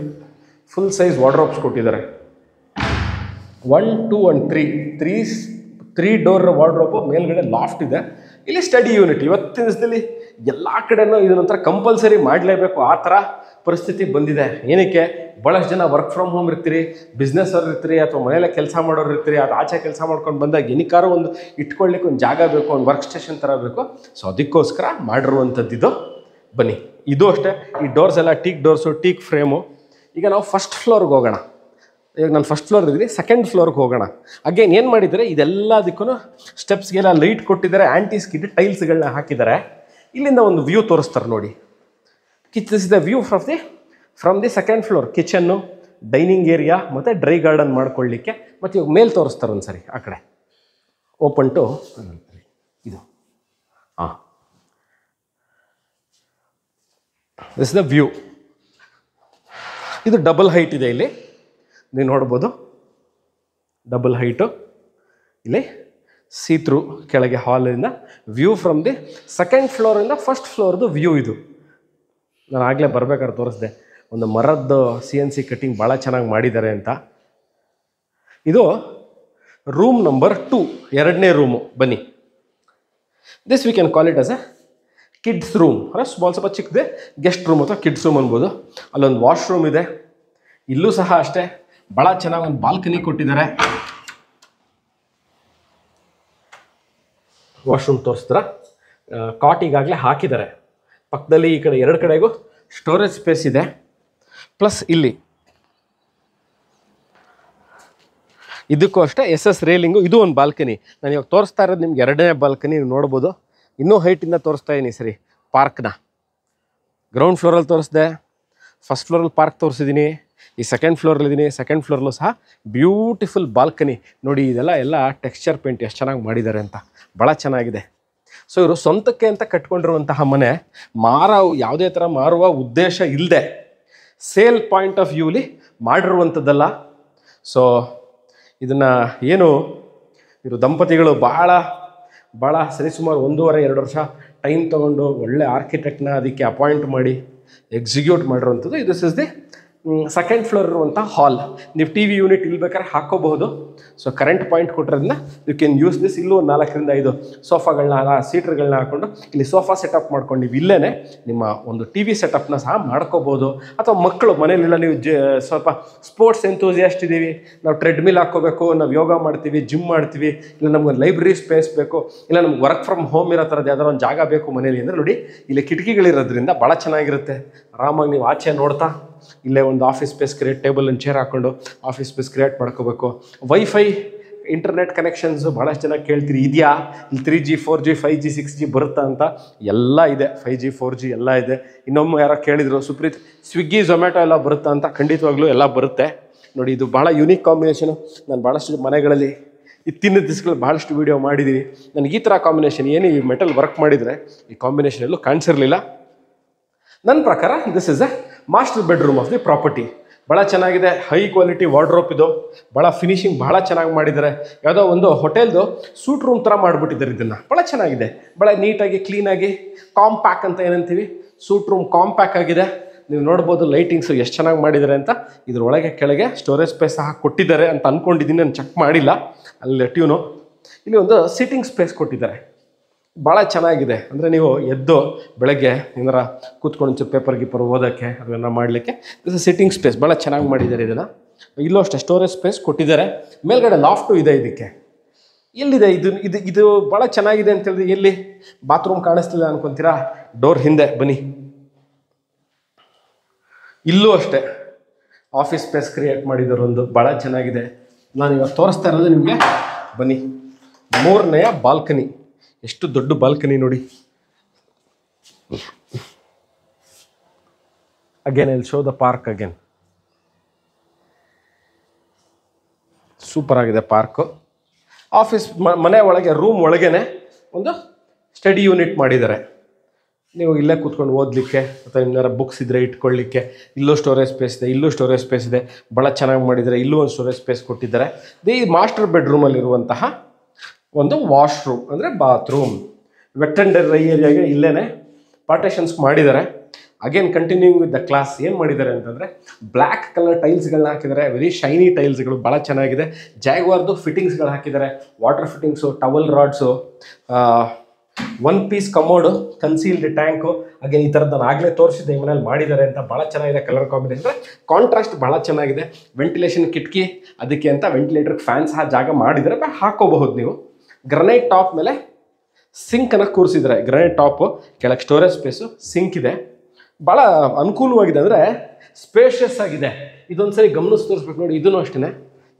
ಫುಲ್ ಸೈಜ್ ವಾರ್ಡ್ರೋಪ್ಸ್ ಕೊಟ್ಟಿದ್ದಾರೆ. 1, 2 and 3 ಡೋರ್ ವಾರ್ಡ್ರೋಪು. ಮೇಲ್ಗಡೆ ಲಾಫ್ಟ್ ಇದೆ. ಇಲ್ಲಿ ಸ್ಟಡಿ ಯೂನಿಟ್. ಇವತ್ತಿನ ದಿವಸದಲ್ಲಿ ಎಲ್ಲ ಕಡೆನೂ ಇದನ್ನಂತರ ಕಂಪಲ್ಸರಿ ಮಾಡಲೇಬೇಕು, ಆ ಥರ ಪರಿಸ್ಥಿತಿ ಬಂದಿದೆ. ಏನಕ್ಕೆ, ಭಾಳಷ್ಟು ಜನ ವರ್ಕ್ ಫ್ರಮ್ ಹೋಮ್ ಇರ್ತೀರಿ, ಬಿಸ್ನೆಸ್ ಅವ್ರು ಇರ್ತೀರಿ, ಅಥವಾ ಮನೆಯಲ್ಲೇ ಕೆಲಸ ಮಾಡೋರು ಇರ್ತೀರಿ. ಅದು ಆಚೆ ಕೆಲಸ ಮಾಡ್ಕೊಂಡು ಬಂದಾಗ ಏನಕ್ಕಾರು ಒಂದು ಇಟ್ಕೊಳ್ಳಿಕ್ಕೆ ಒಂದು ಜಾಗ ಬೇಕು, ಒಂದು ವರ್ಕ್ ಸ್ಟೇಷನ್ ಥರ ಬೇಕು. ಸೊ ಅದಕ್ಕೋಸ್ಕರ ಮಾಡಿರುವಂಥದ್ದಿದು. ಬನ್ನಿ, ಇದು ಅಷ್ಟೇ. ಈ ಡೋರ್ಸ್ ಎಲ್ಲ ಟೀಕ್ ಡೋರ್ಸು, ಟೀಕ್ ಫ್ರೇಮು. ಈಗ ನಾವು ಫಸ್ಟ್ ಫ್ಲೋರ್ಗೆ ಹೋಗೋಣ. ಈಗ ನಾನು ಫಸ್ಟ್ ಫ್ಲೋರ್ ಇದ್ದೀನಿ, ಸೆಕೆಂಡ್ ಫ್ಲೋರ್ಗೆ ಹೋಗೋಣ. ಅಗೇನ್ ಏನು ಮಾಡಿದ್ದಾರೆ, ಇದೆಲ್ಲದಕ್ಕೂ ಸ್ಟೆಪ್ಸ್ಗೆಲ್ಲ ಲೈಟ್ ಕೊಟ್ಟಿದ್ದಾರೆ, ಆ್ಯಂಟಿ ಸ್ಕಿಡ್ ಟೈಲ್ಸ್ಗಳನ್ನ ಹಾಕಿದ್ದಾರೆ. ಇಲ್ಲಿಂದ ಒಂದು ವ್ಯೂ ತೋರಿಸ್ತಾರೆ ನೋಡಿ. This is the view from the second floor. ಕಿಚನ್ನು, ಡೈನಿಂಗ್ ಏರಿಯಾ ಮತ್ತು ಡ್ರೈ ಗಾರ್ಡನ್ ಮಾಡ್ಕೊಳ್ಳಿಕ್ಕೆ. ಮತ್ತು ಇವಾಗ ಮೇಲೆ ತೋರಿಸ್ತಾರೆ ಒಂದು ಸರಿ ಆ ಕಡೆ. ಓಪನ್ ಟು ಇದು. ಹಾಂ, ದಿಸ್ ದ ವ್ಯೂ. ಇದು ಡಬಲ್ ಹೈಟ್ ಇದೆ. ಇಲ್ಲಿ ನೀವು ನೋಡ್ಬೋದು, ಡಬಲ್ ಹೈಟು. ಇಲ್ಲಿ ಸೀತ್ರು ಕೆಳಗೆ ಹಾಲಿಂದ ವ್ಯೂ ಫ್ರಮ್ ದಿ ಸೆಕೆಂಡ್ ಫ್ಲೋರಿಂದ ಫಸ್ಟ್ ಫ್ಲೋರ್ದು ವ್ಯೂ. ಇದು ನಾನು ಆಗಲೇ ಬರ್ಬೇಕಾದ್ರೆ ತೋರಿಸಿದೆ, ಒಂದು ಮರದ್ದು CNC ಕಟ್ಟಿಂಗ್ ಭಾಳ ಚೆನ್ನಾಗಿ ಮಾಡಿದ್ದಾರೆ ಅಂತ. ಇದು ರೂಮ್ ನಂಬರ್ 2, 2ನೇ ರೂಮು. ಬನ್ನಿ, this we can call it as A kids room. ಸ್ವಲ್ಪ ಚಿಕ್ಕದೆ ಗೆಸ್ಟ್ ರೂಮ್ ಅಥವಾ ಕಿಡ್ಸ್ ರೂಮ್ ಅನ್ಬೋದು. ಅಲ್ಲೊಂದು ವಾಶ್ರೂಮ್ ಇದೆ. ಇಲ್ಲೂ ಸಹ ಅಷ್ಟೇ ಭಾಳ ಚೆನ್ನಾಗಿ ಒಂದು ಬಾಲ್ಕನಿ ಕೊಟ್ಟಿದ್ದಾರೆ. ವಾಶ್ರೂಮ್ ತೋರಿಸಿದ್ರ, ಕಾಟ್ ಈಗಾಗಲೇ ಹಾಕಿದ್ದಾರೆ. ಪಕ್ಕದಲ್ಲಿ ಈ ಕಡೆ 2 ಕಡೆಗೂ ಸ್ಟೋರೇಜ್ ಸ್ಪೇಸ್ ಇದೆ. ಪ್ಲಸ್ ಇಲ್ಲಿ ಇದಕ್ಕೂ ಅಷ್ಟೇ SS ರೇಲಿಂಗು. ಇದು ಒಂದು ಬಾಲ್ಕನಿ. ನಾನು ಇವಾಗ ತೋರಿಸ್ತಾ ಇರೋದು ನಿಮ್ಗೆ 2ನೇ ಬಾಲ್ಕನಿ. ನೀವು ನೋಡ್ಬೋದು, ಇನ್ನೂ ಹೈಟಿಂದ ತೋರಿಸ್ತಾ ಇದ್ದೀನಿ. ಸರಿ, ಪಾರ್ಕ್ನ ಗ್ರೌಂಡ್ ಫ್ಲೋರಲ್ಲಿ ತೋರಿಸ್ದೆ, ಫಸ್ಟ್ ಫ್ಲೋರಲ್ಲಿ ಪಾರ್ಕ್ ತೋರಿಸಿದ್ದೀನಿ, ಈ ಸೆಕೆಂಡ್ ಫ್ಲೋರಲ್ಲಿದ್ದೀನಿ. ಸೆಕೆಂಡ್ ಫ್ಲೋರ್ಲು ಸಹ ಬ್ಯೂಟಿಫುಲ್ ಬಾಲ್ಕನಿ ನೋಡಿ. ಇದೆಲ್ಲ ಟೆಕ್ಸ್ಚರ್ ಪೇಂಟ್ ಎಷ್ಟು ಚೆನ್ನಾಗಿ ಮಾಡಿದ್ದಾರೆ ಅಂತ, ಭಾಳ ಚೆನ್ನಾಗಿದೆ. ಸೊ ಇವರು ಸ್ವಂತಕ್ಕೆ ಅಂತ ಕಟ್ಕೊಂಡಿರುವಂತಹ ಮನೆ. ಯಾವುದೇ ಥರ ಮಾರುವ ಉದ್ದೇಶ ಇಲ್ಲದೆ ಸೇಲ್ ಪಾಯಿಂಟ್ ಆಫ್ ವ್ಯೂಲಿ ಮಾಡಿರುವಂಥದ್ದಲ್ಲ. ಸೊ ಇದನ್ನು ಏನು ಇವರು ದಂಪತಿಗಳು ಭಾಳ ಸರಿಸುಮಾರು 1.5-2 ವರ್ಷ ಟೈಮ್ ತೊಗೊಂಡು ಒಳ್ಳೆ ಆರ್ಕಿಟೆಕ್ಟ್ನ ಅದಕ್ಕೆ ಅಪಾಯಿಂಟ್ ಮಾಡಿ ಎಕ್ಸಿಕ್ಯೂಟ್ ಮಾಡಿರುವಂಥದ್ದು. This is the second floor ಇರುವಂಥ ಹಾಲ್. ನೀವು TV ಯೂನಿಟ್ ಇಲ್ಲಿ ಬೇಕಾದ್ರೆ ಹಾಕ್ಕೋಬಹುದು. ಸೊ ಕರೆಂಟ್ ಪಾಯಿಂಟ್ ಕೊಟ್ಟಿರೋದನ್ನ ಯು ಕ್ಯಾನ್ ಯೂಸ್ ದಿಸ್. ಇಲ್ಲೂ 4-5 ಸೋಫಾಗಳನ್ನ, ಸೀಟರ್ಗಳನ್ನ ಹಾಕ್ಕೊಂಡು ಇಲ್ಲಿ ಸೋಫಾ ಸೆಟಪ್ ಮಾಡ್ಕೊಂಡು ನೀವು ಇಲ್ಲೇ ನಿಮ್ಮ ಒಂದು TV ಸೆಟಪ್ನ ಸಹ ಮಾಡ್ಕೋಬೋದು. ಅಥವಾ ಮಕ್ಕಳು ಮನೇಲಿಲ್ಲ, ನೀವು ಸ್ವಲ್ಪ ಸ್ಪೋರ್ಟ್ಸ್ ಎಂತೂಸಿಯಾಸ್ಟ್ ಇದ್ದೀವಿ, ನಾವು ಟ್ರೆಡ್ಮಿಲ್ ಹಾಕ್ಕೋಬೇಕು, ನಾವು ಯೋಗ ಮಾಡ್ತೀವಿ, ಜಿಮ್ ಮಾಡ್ತೀವಿ, ಇಲ್ಲ ನಮ್ಗೆ ಲೈಬ್ರರಿ ಸ್ಪೇಸ್ ಬೇಕು, ಇಲ್ಲ ನಮ್ಗೆ ವರ್ಕ್ ಫ್ರಮ್ ಹೋಮ್ ಇರೋ ಥರದ್ದು ಯಾವ್ದಾರು ಒಂದು ಜಾಗ ಬೇಕು ಮನೇಲಿ ಅಂದರೆ ನೋಡಿ, ಇಲ್ಲಿ ಕಿಟಕಿಗಳಿರೋದ್ರಿಂದ ಭಾಳ ಚೆನ್ನಾಗಿರುತ್ತೆ. ಆರಾಮಾಗಿ ನೀವು ಆಚೆ ನೋಡ್ತಾ ಇಲ್ಲೇ ಒಂದು office space create, table and chair ಹಾಕ್ಕೊಂಡು ಆಫೀಸ್ ಸ್ಪೇಸ್ ಕ್ರಿಯೇಟ್ ಮಾಡ್ಕೋಬೇಕು. ವೈಫೈ ಇಂಟರ್ನೆಟ್ ಕನೆಕ್ಷನ್ಸು ಭಾಳಷ್ಟು ಜನ ಕೇಳ್ತೀರಿ, ಇದೆಯಾ ಇಲ್ಲಿ 3G 4G 5G 6G ಬರುತ್ತಾ ಅಂತ. ಎಲ್ಲ ಇದೆ, 5G 4G ಎಲ್ಲ ಇದೆ. ಇನ್ನೊಮ್ಮೆ ಯಾರೋ ಕೇಳಿದರು, ಸುಪ್ರೀತ್ ಸ್ವಿಗ್ಗಿ ಝೊಮ್ಯಾಟೊ ಎಲ್ಲ ಬರುತ್ತಾ ಅಂತ. ಖಂಡಿತವಾಗ್ಲೂ ಎಲ್ಲ ಬರುತ್ತೆ ನೋಡಿ. ಇದು ಭಾಳ ಯುನೀಕ್ ಕಾಂಬಿನೇಷನು. ನಾನು ಭಾಳಷ್ಟು ಮನೆಗಳಲ್ಲಿ ಇತ್ತಿನ ದಿವಸಗಳು ಭಾಳಷ್ಟು ವೀಡಿಯೋ ಮಾಡಿದ್ದೀನಿ. ನನಗೆ ಈ ಥರ ಕಾಂಬಿನೇಷನ್ ಏನು ಈ ಮೆಟಲ್ ವರ್ಕ್ ಮಾಡಿದರೆ ಈ ಕಾಂಬಿನೇಷನ್ ಎಲ್ಲೂ ಕಾಣಿಸಿರಲಿಲ್ಲ. ನನ್ನ ಪ್ರಕಾರ this is A master bedroom of the property. ಭಾಳ ಚೆನ್ನಾಗಿದೆ, ಹೈ ಕ್ವಾಲಿಟಿ ವಾರ್ಡ್ರೋಪ್. ಇದು ಭಾಳ ಫಿನಿಶಿಂಗ್ ಭಾಳ ಚೆನ್ನಾಗಿ ಮಾಡಿದ್ದಾರೆ. ಯಾವುದೋ ಒಂದು ಹೋಟೆಲ್ದು ಸೂಟ್ ರೂಮ್ ಥರ ಮಾಡಿಬಿಟ್ಟಿದ್ದಾರೆ. ಇದನ್ನು ಭಾಳ ಚೆನ್ನಾಗಿದೆ, ಭಾಳ ನೀಟಾಗಿ ಕ್ಲೀನಾಗಿ ಕಾಂಪ್ಯಾಕ್ ಅಂತ ಏನಂತೀವಿ, ಸೂಟ್ ರೂಮ್ ಕಾಂಪ್ಯಾಕ್ ಆಗಿದೆ. ನೀವು ನೋಡ್ಬೋದು ಲೈಟಿಂಗ್ಸು ಎಷ್ಟು ಚೆನ್ನಾಗಿ ಮಾಡಿದ್ದಾರೆ ಅಂತ. ಇದರೊಳಗೆ ಕೆಳಗೆ ಸ್ಟೋರೇಜ್ ಸ್ಪೇಸ್ ಸಹ ಕೊಟ್ಟಿದ್ದಾರೆ ಅಂತ ಅಂದ್ಕೊಂಡಿದ್ದೀನಿ, ನಾನು ಚೆಕ್ ಮಾಡಿಲ್ಲ. ಅಲ್ಲಿ ಟ್ಯೂನು ಇಲ್ಲಿ ಒಂದು ಸೀಟಿಂಗ್ ಸ್ಪೇಸ್ ಕೊಟ್ಟಿದ್ದಾರೆ, ಭಾಳ ಚೆನ್ನಾಗಿದೆ. ಅಂದರೆ ನೀವು ಎದ್ದು ಬೆಳಗ್ಗೆ ಏನಾರ ಕೂತ್ಕೊಂಡು ಒಂಚೂರು ಪೇಪರ್ ಓದೋಕ್ಕೆ ಅದನ್ನು ಮಾಡಲಿಕ್ಕೆ ಇದು ಸಿಟ್ಟಿಂಗ್ ಸ್ಪೇಸ್ ಭಾಳ ಚೆನ್ನಾಗಿ ಮಾಡಿದ್ದಾರೆ. ಇದನ್ನು ಇಲ್ಲೂ ಅಷ್ಟೇ ಸ್ಟೋರೇಜ್ ಸ್ಪೇಸ್ ಕೊಟ್ಟಿದ್ದಾರೆ. ಮೇಲ್ಗಡೆ ಲಾಫ್ಟು ಇದೆ. ಇದಕ್ಕೆ ಎಲ್ಲಿದೆ ಇದು ಭಾಳ ಚೆನ್ನಾಗಿದೆ ಅಂತ ಹೇಳಿದ್ರೆ ಎಲ್ಲಿ ಬಾತ್ರೂಮ್ ಕಾಣಿಸ್ತಿಲ್ಲ ಅನ್ಕೊತೀರಾ? ಡೋರ್ ಹಿಂದೆ ಬನ್ನಿ, ಇಲ್ಲೂ ಅಷ್ಟೇ ಆಫೀಸ್ ಸ್ಪೇಸ್ ಕ್ರಿಯೇಟ್ ಮಾಡಿದ್ರು. ಒಂದು ಭಾಳ ಚೆನ್ನಾಗಿದೆ. ನಾನು ಇವಾಗ ತೋರಿಸ್ತಾ ಇರೋದು ನಿಮಗೆ. ಬನ್ನಿ, 3ನೇ ಬಾಲ್ಕನಿ. ಎಷ್ಟು ದೊಡ್ಡ ಬಾಲ್ಕನಿ ನೋಡಿ. Again I will show the park again. Super ಆಗಿದೆ ಪಾರ್ಕು. ಆಫೀಸ್ ಮನೆ ಒಳಗೆ ರೂಮ್ ಒಳಗೇನೆ ಒಂದು ಸ್ಟಡಿ ಯೂನಿಟ್ ಮಾಡಿದ್ದಾರೆ. ನೀವು ಇಲ್ಲೇ ಕೂತ್ಕೊಂಡು ಓದಲಿಕ್ಕೆ ಅಥವಾ ನಿಮ್ದಾರ ಬುಕ್ಸ್ ಇದ್ದರೆ ಇಟ್ಕೊಳ್ಳಿಕ್ಕೆ ಇಲ್ಲೂ ಸ್ಟೋರೇಜ್ ಸ್ಪೇಸ್ ಇದೆ, ಇಲ್ಲೂ ಸ್ಟೋರೇಜ್ ಸ್ಪೇಸ್ ಇದೆ, ಭಾಳ ಚೆನ್ನಾಗಿ ಮಾಡಿದ್ದಾರೆ. ಇಲ್ಲೂ ಒಂದು ಸ್ಟೋರೇಜ್ ಸ್ಪೇಸ್ ಕೊಟ್ಟಿದ್ದಾರೆ. ಈ ಮಾಸ್ಟರ್ ಬೆಡ್ರೂಮಲ್ಲಿರುವಂತಹ ಒಂದು ವಾಶ್ರೂಮ್ ಅಂದರೆ ಬಾತ್ರೂಮ್. ವೆಟ್ ಆ್ಯಂಡ್ ಡ್ರೈ ಏರಿಯಾಗೆ ಇಲ್ಲೇ ಪಾರ್ಟೇಷನ್ಸ್ ಮಾಡಿದ್ದಾರೆ. Again continuing with the class ಏನು ಮಾಡಿದ್ದಾರೆ ಅಂತಂದರೆ ಬ್ಲ್ಯಾಕ್ ಕಲರ್ ಟೈಲ್ಸ್ಗಳನ್ನ ಹಾಕಿದ್ದಾರೆ. ವೆರಿ ಶೈನಿ ಟೈಲ್ಸ್ಗಳು ಭಾಳ ಚೆನ್ನಾಗಿದೆ. ಜಾಗ್ವಾರ್ದು ಫಿಟ್ಟಿಂಗ್ಸ್ಗಳು ಹಾಕಿದ್ದಾರೆ. Water fittings, towel rods, one piece commode, concealed tank. Again ಈ ಥರದ್ದು ನಾನು ಆಗಲೇ ತೋರಿಸಿದ್ದೆ ಈ ಮನೇಲಿ ಮಾಡಿದ್ದಾರೆ ಅಂತ. ಭಾಳ ಚೆನ್ನಾಗಿದೆ ಕಲರ್ ಕಾಂಬಿನೇಷನ್. ಕಾಂಟ್ರಾಸ್ಟ್ ಭಾಳ ಚೆನ್ನಾಗಿದೆ. ವೆಂಟಿಲೇಷನ್ ಕಿಟಕಿ, ಅದಕ್ಕೆ ಅಂತ ವೆಂಟಿಲೇಟರ್ಗೆ ಫ್ಯಾನ್ಸ್ ಜಾಗ ಮಾಡಿದ್ದಾರೆ, ಹಾಕೋಬಹುದು ನೀವು. ಗ್ರನೈಟ್ ಟಾಪ್ ಮೇಲೆ ಸಿಂಕನ್ನು ಕೂರಿಸಿದ್ದಾರೆ. ಗ್ರನೈಟ್ ಟಾಪು, ಕೆಳಗೆ ಸ್ಟೋರೇಜ್ ಸ್ಪೇಸು, ಸಿಂಕ್ ಇದೆ. ಭಾಳ ಅನುಕೂಲವಾಗಿದೆ, ಅಂದರೆ ಸ್ಪೇಷಿಯಸ್ ಆಗಿದೆ. ಇದೊಂದು ಸರಿ ಗಮನಿಸಿ ತೋರಿಸ್ಬೇಕು ನೋಡಿ. ಇದೂ ಅಷ್ಟೇ,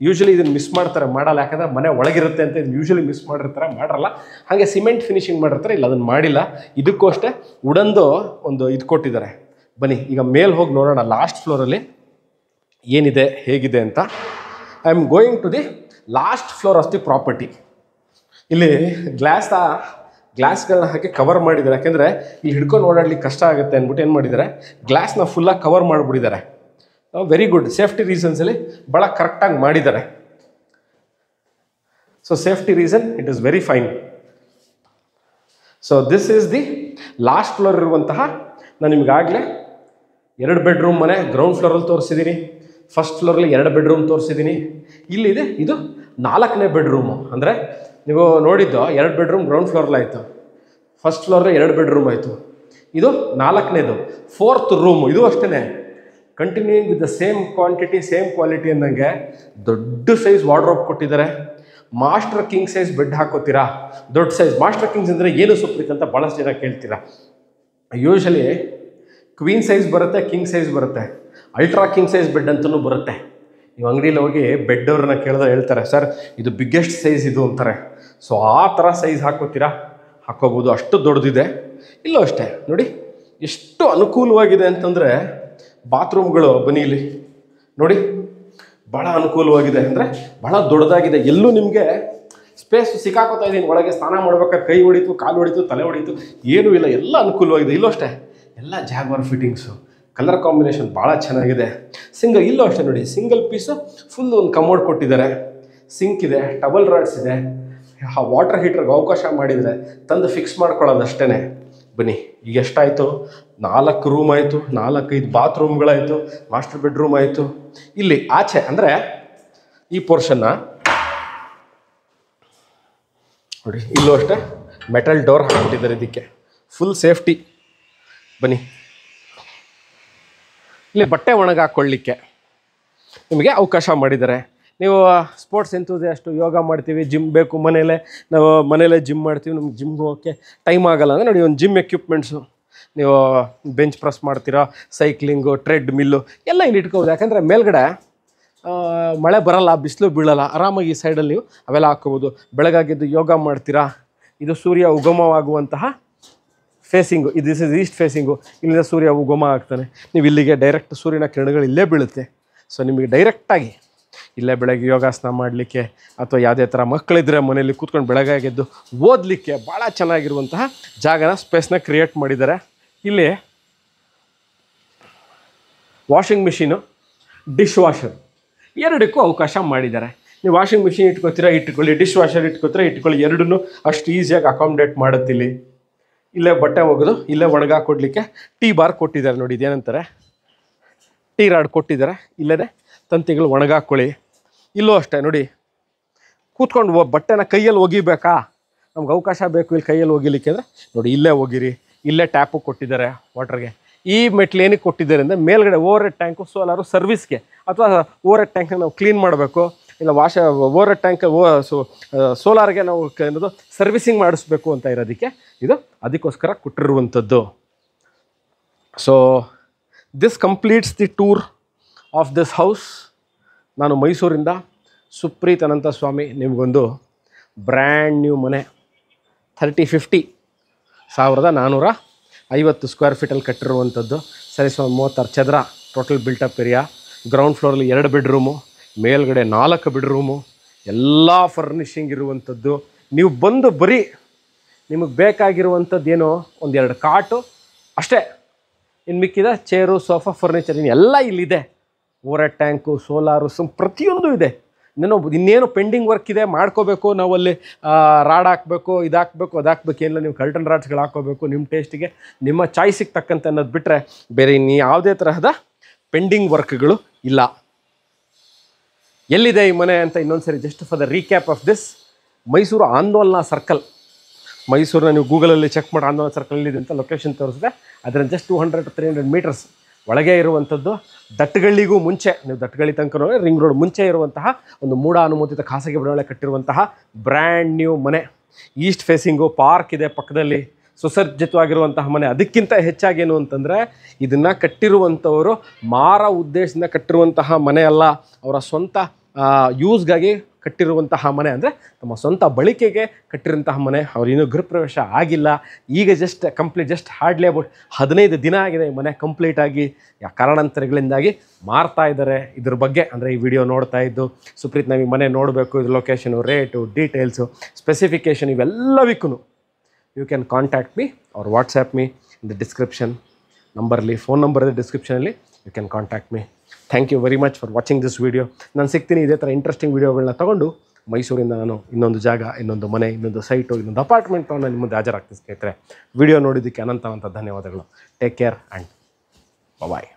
ಯೂಶ್ವಲಿ ಇದನ್ನು ಮಿಸ್ ಮಾಡ್ತಾರೆ, ಮಾಡಲ್ಲ. ಯಾಕಂದರೆ ಮನೆ ಒಳಗಿರುತ್ತೆ ಅಂತ ಇದು ಯೂಶ್ವಲಿ ಮಿಸ್ ಮಾಡಿರ್ತಾರೆ, ಮಾಡಲ್ಲ. ಹಾಗೆ ಸಿಮೆಂಟ್ ಫಿನಿಶಿಂಗ್ ಮಾಡಿರ್ತಾರೆ, ಇಲ್ಲ ಅದನ್ನು ಮಾಡಿಲ್ಲ. ಇದಕ್ಕೂ ಅಷ್ಟೇ ವುಡನ್ದು ಒಂದು ಇದು ಕೊಟ್ಟಿದ್ದಾರೆ. ಬನ್ನಿ ಈಗ ಮೇಲೆ ಹೋಗಿ ನೋಡೋಣ ಲಾಸ್ಟ್ ಫ್ಲೋರಲ್ಲಿ ಏನಿದೆ ಹೇಗಿದೆ ಅಂತ. I am going to the last floor of the property. ಇಲ್ಲಿ ಗ್ಲಾಸ್ಗಳನ್ನ ಹಾಕಿ ಕವರ್ ಮಾಡಿದ್ದಾರೆ. ಯಾಕೆಂದರೆ ಇಲ್ಲಿ ಹಿಡ್ಕೊಂಡು ಓಡಾಡ್ಲಿಕ್ಕೆ ಕಷ್ಟ ಆಗುತ್ತೆ ಅಂದ್ಬಿಟ್ಟು ಏನು ಮಾಡಿದ್ದಾರೆ, ಗ್ಲಾಸ್ನ ಫುಲ್ಲಾಗಿ ಕವರ್ ಮಾಡಿಬಿಟ್ಟಿದ್ದಾರೆ. Very good. ಸೇಫ್ಟಿ ರೀಸನ್ಸಲ್ಲಿ ಭಾಳ ಕರೆಕ್ಟಾಗಿ ಮಾಡಿದ್ದಾರೆ. So safety reason it is very fine. So this is the last floor ಇರುವಂತಹ, ನಾನು ನಿಮಗಾಗಲೇ 2 ಬೆಡ್ರೂಮ್ ಮನೆ ಗ್ರೌಂಡ್ ಫ್ಲೋರಲ್ಲಿ ತೋರಿಸಿದ್ದೀನಿ. ಫಸ್ಟ್ ಫ್ಲೋರಲ್ಲಿ 2 ಬೆಡ್ರೂಮ್ ತೋರಿಸಿದ್ದೀನಿ. ಇಲ್ಲಿದೆ ಇದು 4ನೇ ಬೆಡ್ರೂಮು. ಅಂದರೆ ನೀವು ನೋಡಿದ್ದು 2 ಬೆಡ್ರೂಮ್ ಗ್ರೌಂಡ್ ಫ್ಲೋರ್ಲಾಯಿತು, ಫಸ್ಟ್ ಫ್ಲೋರಲ್ಲಿ 2 ಬೆಡ್ರೂಮ್ ಆಯಿತು. ಇದು 4ನೇದು 4th ರೂಮು. ಇದು ಅಷ್ಟೇ continuing with the same quantity same quality ಅಂದಂಗೆ ದೊಡ್ಡ ಸೈಜ್ ವಾರ್ಡ್ರೋಬ್ ಕೊಟ್ಟಿದ್ದಾರೆ. ಮಾಸ್ಟರ್ ಕಿಂಗ್ ಸೈಜ್ ಬೆಡ್ ಹಾಕೋತೀರಾ, ದೊಡ್ಡ ಸೈಜ್. ಮಾಸ್ಟರ್ ಕಿಂಗ್ಸ್ ಅಂದರೆ ಏನು ಸುಪ್ರೀತ್ ಅಂತ ಭಾಳಷ್ಟು ಜನ ಕೇಳ್ತೀರಾ. ಯೂಶಲಿ ಕ್ವೀನ್ ಸೈಜ್ ಬರುತ್ತೆ, ಕಿಂಗ್ ಸೈಜ್ ಬರುತ್ತೆ, ಅಲ್ಟ್ರಾ ಕಿಂಗ್ ಸೈಜ್ ಬೆಡ್ ಅಂತಲೂ ಬರುತ್ತೆ. ನೀವು ಅಂಗಡಿಯಲ್ಲಿ ಹೋಗಿ ಬೆಡ್ ಅವ್ರನ್ನ ಕೇಳಿದ್ರೆ ಹೇಳ್ತಾರೆ, ಸರ್ ಇದು ಬಿಗ್ಗೆಸ್ಟ್ ಸೈಜ್ ಇದು ಅಂತಾರೆ. ಸೊ ಆ ಥರ ಸೈಜ್ ಹಾಕೋತೀರಾ, ಹಾಕೋಬೋದು, ಅಷ್ಟು ದೊಡ್ಡದಿದೆ. ಇಲ್ಲೂ ಅಷ್ಟೇ ನೋಡಿ ಎಷ್ಟು ಅನುಕೂಲವಾಗಿದೆ ಅಂತಂದರೆ ಬಾತ್ರೂಮ್ಗಳು. ಬನ್ನಿ ಇಲ್ಲಿ ನೋಡಿ, ಭಾಳ ಅನುಕೂಲವಾಗಿದೆ, ಅಂದರೆ ಭಾಳ ದೊಡ್ಡದಾಗಿದೆ. ಎಲ್ಲೂ ನಿಮಗೆ ಸ್ಪೇಸ್ ಸಿಕ್ಕಾಕೋತಾ ಇದ್ದೀನಿ. ಒಳಗೆ ಸ್ನಾನ ಮಾಡ್ಬೇಕಾದ್ರೆ ಕೈ ಹೊಡಿತು, ಕಾಲು ಹೊಡಿತು, ತಲೆ ಹೊಡಿತು, ಏನೂ ಇಲ್ಲ, ಎಲ್ಲ ಅನುಕೂಲವಾಗಿದೆ. ಇಲ್ಲೂ ಅಷ್ಟೇ ಎಲ್ಲ ಜಾಗ್ವಾರ್ ಫಿಟ್ಟಿಂಗ್ಸು, ಕಲರ್ ಕಾಂಬಿನೇಷನ್ ಭಾಳ ಚೆನ್ನಾಗಿದೆ. ಇಲ್ಲೂ ಅಷ್ಟೇ ನೋಡಿ, ಸಿಂಗಲ್ ಪೀಸು ಫುಲ್ ಒಂದು ಕಮೋಡ್ ಕೊಟ್ಟಿದ್ದಾರೆ. ಸಿಂಕ್ ಇದೆ, ಟವಲ್ ರಾಡ್ಸ್ ಇದೆ, ವಾಟರ್ ಹೀಟ್ರಿಗೆ ಅವಕಾಶ ಮಾಡಿದರೆ ತಂದು ಫಿಕ್ಸ್ ಮಾಡ್ಕೊಳ್ಳೋದು ಅಷ್ಟೇ. ಬನ್ನಿ ಈಗ ಎಷ್ಟಾಯಿತು, 4 ರೂಮ್ ಆಯಿತು, 4-5 ಬಾತ್ರೂಮ್ಗಳಾಯಿತು, ಮಾಸ್ಟರ್ ಬೆಡ್ರೂಮ್ ಆಯಿತು. ಇಲ್ಲಿ ಆಚೆ ಅಂದರೆ ಈ ಪೋರ್ಷನ್ನ ನೋಡಿ, ಇಲ್ಲೂ ಅಷ್ಟೇ ಮೆಟಲ್ ಡೋರ್ ಹಾಕ್ಬಿಟ್ಟಿದ್ದಾರೆ. ಇದಕ್ಕೆ ಫುಲ್ ಸೇಫ್ಟಿ. ಬನ್ನಿ ಇಲ್ಲಿ ಬಟ್ಟೆ ಒಣಗಾಕೊಳ್ಳಿಕ್ಕೆ ನಿಮಗೆ ಅವಕಾಶ ಮಾಡಿದ್ದಾರೆ. ನೀವು ಸ್ಪೋರ್ಟ್ಸ್ ಎಂತೂಸಿಯಾಸ್ಟು, ಯೋಗ ಮಾಡ್ತೀವಿ, ಜಿಮ್ ಬೇಕು ಮನೇಲೆ, ನಾವು ಮನೇಲೇ ಜಿಮ್ ಮಾಡ್ತೀವಿ, ನಮ್ಗೆ ಜಿಮ್ಗೆ ಹೋಗೋಕ್ಕೆ ಟೈಮ್ ಆಗೋಲ್ಲ ಅಂದರೆ ನೋಡಿ ಒಂದು ಜಿಮ್ ಎಕ್ವಿಪ್ಮೆಂಟ್ಸು, ನೀವು ಬೆಂಚ್ ಪ್ರೆಸ್ ಮಾಡ್ತೀರಾ, ಸೈಕ್ಲಿಂಗು, ಟ್ರೆಡ್ ಮಿಲ್ಲು ಎಲ್ಲ ಇಲ್ಲಿ ಇಟ್ಕೋಬೋದು. ಯಾಕಂದರೆ ಮೇಲ್ಗಡೆ ಮಳೆ ಬರಲ್ಲ, ಬಿಸಿಲು ಬೀಳಲ್ಲ, ಆರಾಮಾಗಿ ಈ ಸೈಡಲ್ಲಿ ನೀವು ಅವೆಲ್ಲ ಹಾಕ್ಕೋಬೋದು. ಬೆಳಗಾಗಿದ್ದು ಯೋಗ ಮಾಡ್ತೀರಾ, ಇದು ಸೂರ್ಯ ಉಗಮವಾಗುವಂತಹ ಫೇಸಿಂಗು, ಇದು ದಿಸ್ ಇಸ್ ಈಸ್ಟ್ ಫೇಸಿಂಗು. ಇಲ್ಲಿಂದ ಸೂರ್ಯ ಉಗಮ ಆಗ್ತಾನೆ, ನೀವು ಇಲ್ಲಿಗೆ ಡೈರೆಕ್ಟ್ ಸೂರ್ಯನ ಕಿರಣಗಳು ಇಲ್ಲೇ ಬೀಳುತ್ತೆ. ಸೊ ನಿಮಗೆ ಡೈರೆಕ್ಟಾಗಿ ಇಲ್ಲೇ ಬೆಳಗ್ಗೆ ಯೋಗಾಸನ ಮಾಡಲಿಕ್ಕೆ ಅಥವಾ ಯಾವುದೇ ಥರ ಮಕ್ಕಳಿದ್ರೆ ಮನೇಲಿ ಕೂತ್ಕೊಂಡು ಬೆಳಗಾಗೆದ್ದು ಓದಲಿಕ್ಕೆ ಭಾಳ ಚೆನ್ನಾಗಿರುವಂತಹ ಜಾಗನ, ಸ್ಪೇಸ್ನ ಕ್ರಿಯೇಟ್ ಮಾಡಿದ್ದಾರೆ. ಇಲ್ಲಿ ವಾಷಿಂಗ್ ಮಿಷಿನು, ಡಿಶ್ ವಾಷರ್ ಎರಡಕ್ಕೂ ಅವಕಾಶ ಮಾಡಿದ್ದಾರೆ. ನೀವು ವಾಷಿಂಗ್ ಮಿಷಿನ್ ಇಟ್ಕೋತೀರಾ ಇಟ್ಕೊಳ್ಳಿ, ಡಿಶ್ ವಾಷರ್ ಇಟ್ಕೋತೀರಾ ಇಟ್ಕೊಳ್ಳಿ, ಎರಡನ್ನೂ ಅಷ್ಟು ಈಸಿಯಾಗಿ ಅಕಾಮಿಡೇಟ್ ಮಾಡುತ್ತಿಲ್ಲಿ. ಇಲ್ಲೇ ಬಟ್ಟೆ ಒಗೆದು ಇಲ್ಲೇ ಒಣಗಾಕೊಡ್ಲಿಕ್ಕೆ ಟೀ ಬಾರ್ ಕೊಟ್ಟಿದ್ದಾರೆ. ನೋಡಿ ಇದೇನಂತಾರೆ, ಟೀ ರಾಡ್ ಕೊಟ್ಟಿದ್ದಾರೆ. ಇಲ್ಲೇ ತಂತಿಗಳು ಒಣಗಾಕೊಳ್ಳಿ. ಇಲ್ಲೂ ಅಷ್ಟೇ ನೋಡಿ, ಕೂತ್ಕೊಂಡು ಬಟ್ಟೆನ ಕೈಯಲ್ಲಿ ಒಗಿಬೇಕಾ, ನಮ್ಗೆ ಅವಕಾಶ ಬೇಕು ಇಲ್ಲಿ ಕೈಯಲ್ಲಿ ಒಗಿಲಿಕ್ಕೆ ಅಂದರೆ ನೋಡಿ ಇಲ್ಲೇ ಒಗಿರಿ. ಇಲ್ಲೇ ಟ್ಯಾಪು ಕೊಟ್ಟಿದ್ದಾರೆ ವಾಟರ್ಗೆ. ಈ ಮೆಟ್ಲು ಏನಕ್ಕೆ ಕೊಟ್ಟಿದ್ದಾರೆ ಅಂದರೆ ಮೇಲ್ಗಡೆ ಓವರ್ ಹೆಡ್ ಟ್ಯಾಂಕು, ಸೋಲಾರು ಸರ್ವಿಸ್ಗೆ ಅಥವಾ ಓವರ್ ಹೆಡ್ ಟ್ಯಾಂಕ್ನ ನಾವು ಕ್ಲೀನ್ ಮಾಡಬೇಕು, ಇಲ್ಲ ಓವರ್ ಹೆಡ್ ಟ್ಯಾಂಕ್ ಸೋಲಾರ್ಗೆ ನಾವು ಏನದು ಸರ್ವಿಸಿಂಗ್ ಮಾಡಿಸ್ಬೇಕು ಅಂತ ಇರೋದಕ್ಕೆ ಇದು ಅದಕ್ಕೋಸ್ಕರ ಕೊಟ್ಟಿರುವಂಥದ್ದು. So this completes the tour of this house. ನಾನು ಮೈಸೂರಿಂದ ಸುಪ್ರೀತ್ ಅನಂತ ಸ್ವಾಮಿ ನಿಮಗೊಂದು ಬ್ರ್ಯಾಂಡ್ ನ್ಯೂ ಮನೆ 1450 ಸ್ಕ್ವೇರ್ ಫೀಟಲ್ಲಿ ಕಟ್ಟಿರುವಂಥದ್ದು. ಸರಿ 36 ಚದರ ಟೋಟಲ್ ಬಿಲ್ಟಪ್ ಏರಿಯಾ. ಗ್ರೌಂಡ್ ಫ್ಲೋರಲ್ಲಿ 2 ಬೆಡ್ರೂಮು, ಮೇಲ್ಗಡೆ 4 ಬೆಡ್ರೂಮು, ಎಲ್ಲ ಫರ್ನಿಷಿಂಗ್ ಇರುವಂಥದ್ದು. ನೀವು ಬಂದು ಬರೀ ನಿಮಗೆ ಬೇಕಾಗಿರುವಂಥದ್ದು ಏನೋ ಒಂದೆರಡು ಕಾಟು ಅಷ್ಟೇ. ಇನ್ನು ಮಿಕ್ಕಿದ ಚೇರು, ಸೋಫಾ, ಫರ್ನಿಚರ್ ಎಲ್ಲ ಇಲ್ಲಿದೆ. ಓವರ್ ಟ್ಯಾಂಕು, ಸೋಲಾರು, ಪ್ರತಿಯೊಂದು ಇದೆ. ಇನ್ನೇನು ಪೆಂಡಿಂಗ್ ವರ್ಕ್ ಇದೆ, ಮಾಡ್ಕೋಬೇಕು. ನಾವಲ್ಲಿ ರಾಡ್ ಹಾಕಬೇಕು, ಇದು ಹಾಕಬೇಕು, ಅದು ಹಾಕ್ಬೇಕು, ಎಲ್ಲ ನೀವು ಕರ್ಟನ್ ರಾಡ್ಸ್ಗಳು ಹಾಕ್ಕೋಬೇಕು ನಿಮ್ಮ ಟೇಸ್ಟಿಗೆ, ನಿಮ್ಮ ಚಾಯ್ಸಿಗೆ ತಕ್ಕಂತೆ ಅನ್ನೋದು ಬಿಟ್ಟರೆ ಬೇರೆ ಇನ್ನು ಯಾವುದೇ ತರಹದ ಪೆಂಡಿಂಗ್ ವರ್ಕ್ಗಳು ಇಲ್ಲ. ಎಲ್ಲಿದೆ ಈ ಮನೆ ಅಂತ ಇನ್ನೊಂದು ಸರಿ just for the recap of this. Mysuru ಆಂದೋಲನ ಸರ್ಕಲ್. ಮೈಸೂರನ್ನ ನೀವು ಗೂಗಲಲ್ಲಿ ಚೆಕ್ ಮಾಡಿ ಆಂದೋಲನ ಸರ್ಕಲ್ ಇದೆ ಅಂತ ಲೊಕೇಶನ್ ತೋರಿಸಿದೆ. ಅದರಿಂದ ಜಸ್ಟ್ 200 to 300 ಮೀಟರ್ಸ್ ಒಳಗೆ ಇರುವಂಥದ್ದು. ದಟ್ಟಗಳ್ಳಿಗೂ ಮುಂಚೆ, ನೀವು ದಟ್ಟಗಳ್ಳಿ ತನಕ ರಿಂಗ್ ರೋಡ್ ಮುಂಚೆ ಇರುವಂತಹ ಒಂದು ಮೂಢ ಅನುಮೋದಿತ ಖಾಸಗಿ ಬಡಾವಣೆ ಕಟ್ಟಿರುವಂತಹ ಬ್ರ್ಯಾಂಡ್ ನ್ಯೂ ಮನೆ. ಈಸ್ಟ್ ಫೇಸಿಂಗು, ಪಾರ್ಕ್ ಇದೆ ಪಕ್ಕದಲ್ಲಿ, ಸುಸಜ್ಜಿತವಾಗಿರುವಂತಹ ಮನೆ. ಅದಕ್ಕಿಂತ ಹೆಚ್ಚಾಗೇನು ಅಂತಂದರೆ ಇದನ್ನು ಕಟ್ಟಿರುವಂಥವರು ಮಾರೋ ಉದ್ದೇಶದಿಂದ ಕಟ್ಟಿರುವಂತಹ ಮನೆ ಅಲ್ಲ, ಅವರ ಸ್ವಂತ ಯೂಸ್ಗಾಗಿ ಕಟ್ಟಿರುವಂತಹ ಮನೆ. ಅಂದರೆ ತಮ್ಮ ಸ್ವಂತ ಬಳಕೆಗೆ ಕಟ್ಟಿರುವಂತಹ ಮನೆ. ಅವ್ರು ಇನ್ನೂ ಗೃಹ ಪ್ರವೇಶ ಆಗಿಲ್ಲ. ಈಗ ಜಸ್ಟ್ ಹಾರ್ಡ್ಲಿ ಅಬೌಟ್ 15 ದಿನ ಆಗಿದೆ ಈ ಮನೆ ಕಂಪ್ಲೀಟಾಗಿ. ಕಾರಣಾಂತರಗಳಿಂದಾಗಿ ಮಾರ್ತಾ ಇದ್ದಾರೆ. ಇದ್ರ ಬಗ್ಗೆ ಅಂದರೆ ಈ ವಿಡಿಯೋ ನೋಡ್ತಾ ಇದ್ದು ಸುಪ್ರೀತ್ ನಾವು ಈ ಮನೆ ನೋಡಬೇಕು, ಇದು ಲೊಕೇಶನು, ರೇಟು, ಡೀಟೇಲ್ಸು, ಸ್ಪೆಸಿಫಿಕೇಷನ್ ಇವೆಲ್ಲವಕ್ಕೂ you can contact me or WhatsApp me in the description ನಂಬರ್ಲಿ. ಫೋನ್ ನಂಬರ್ ಇದೆ ಡಿಸ್ಕ್ರಿಪ್ಷನಲ್ಲಿ, you can contact me. Thank you very much for watching this video. ನಾನು ಸಿಗ್ತೀನಿ ಇದೇ ಥರ ಇಂಟ್ರೆಸ್ಟಿಂಗ್ ವೀಡಿಯೋಗಳನ್ನ ತೊಗೊಂಡು ಮೈಸೂರಿಂದ ನಾನು ಇನ್ನೊಂದು ಜಾಗ, ಇನ್ನೊಂದು ಮನೆ, ಇನ್ನೊಂದು ಸೈಟು, ಇನ್ನೊಂದು ಅಪಾರ್ಟ್ಮೆಂಟ್ ತೊಗೊಂಡು ನಿಮ್ಮ ಮುಂದೆ ಹಾಜರಾಗ್ತೀನಿ ಸ್ನೇಹಿತರೆ. ವಿಡಿಯೋ ನೋಡಿದ್ದಕ್ಕೆ ಅನಂತ ಧನ್ಯವಾದಗಳು. Take care and bye.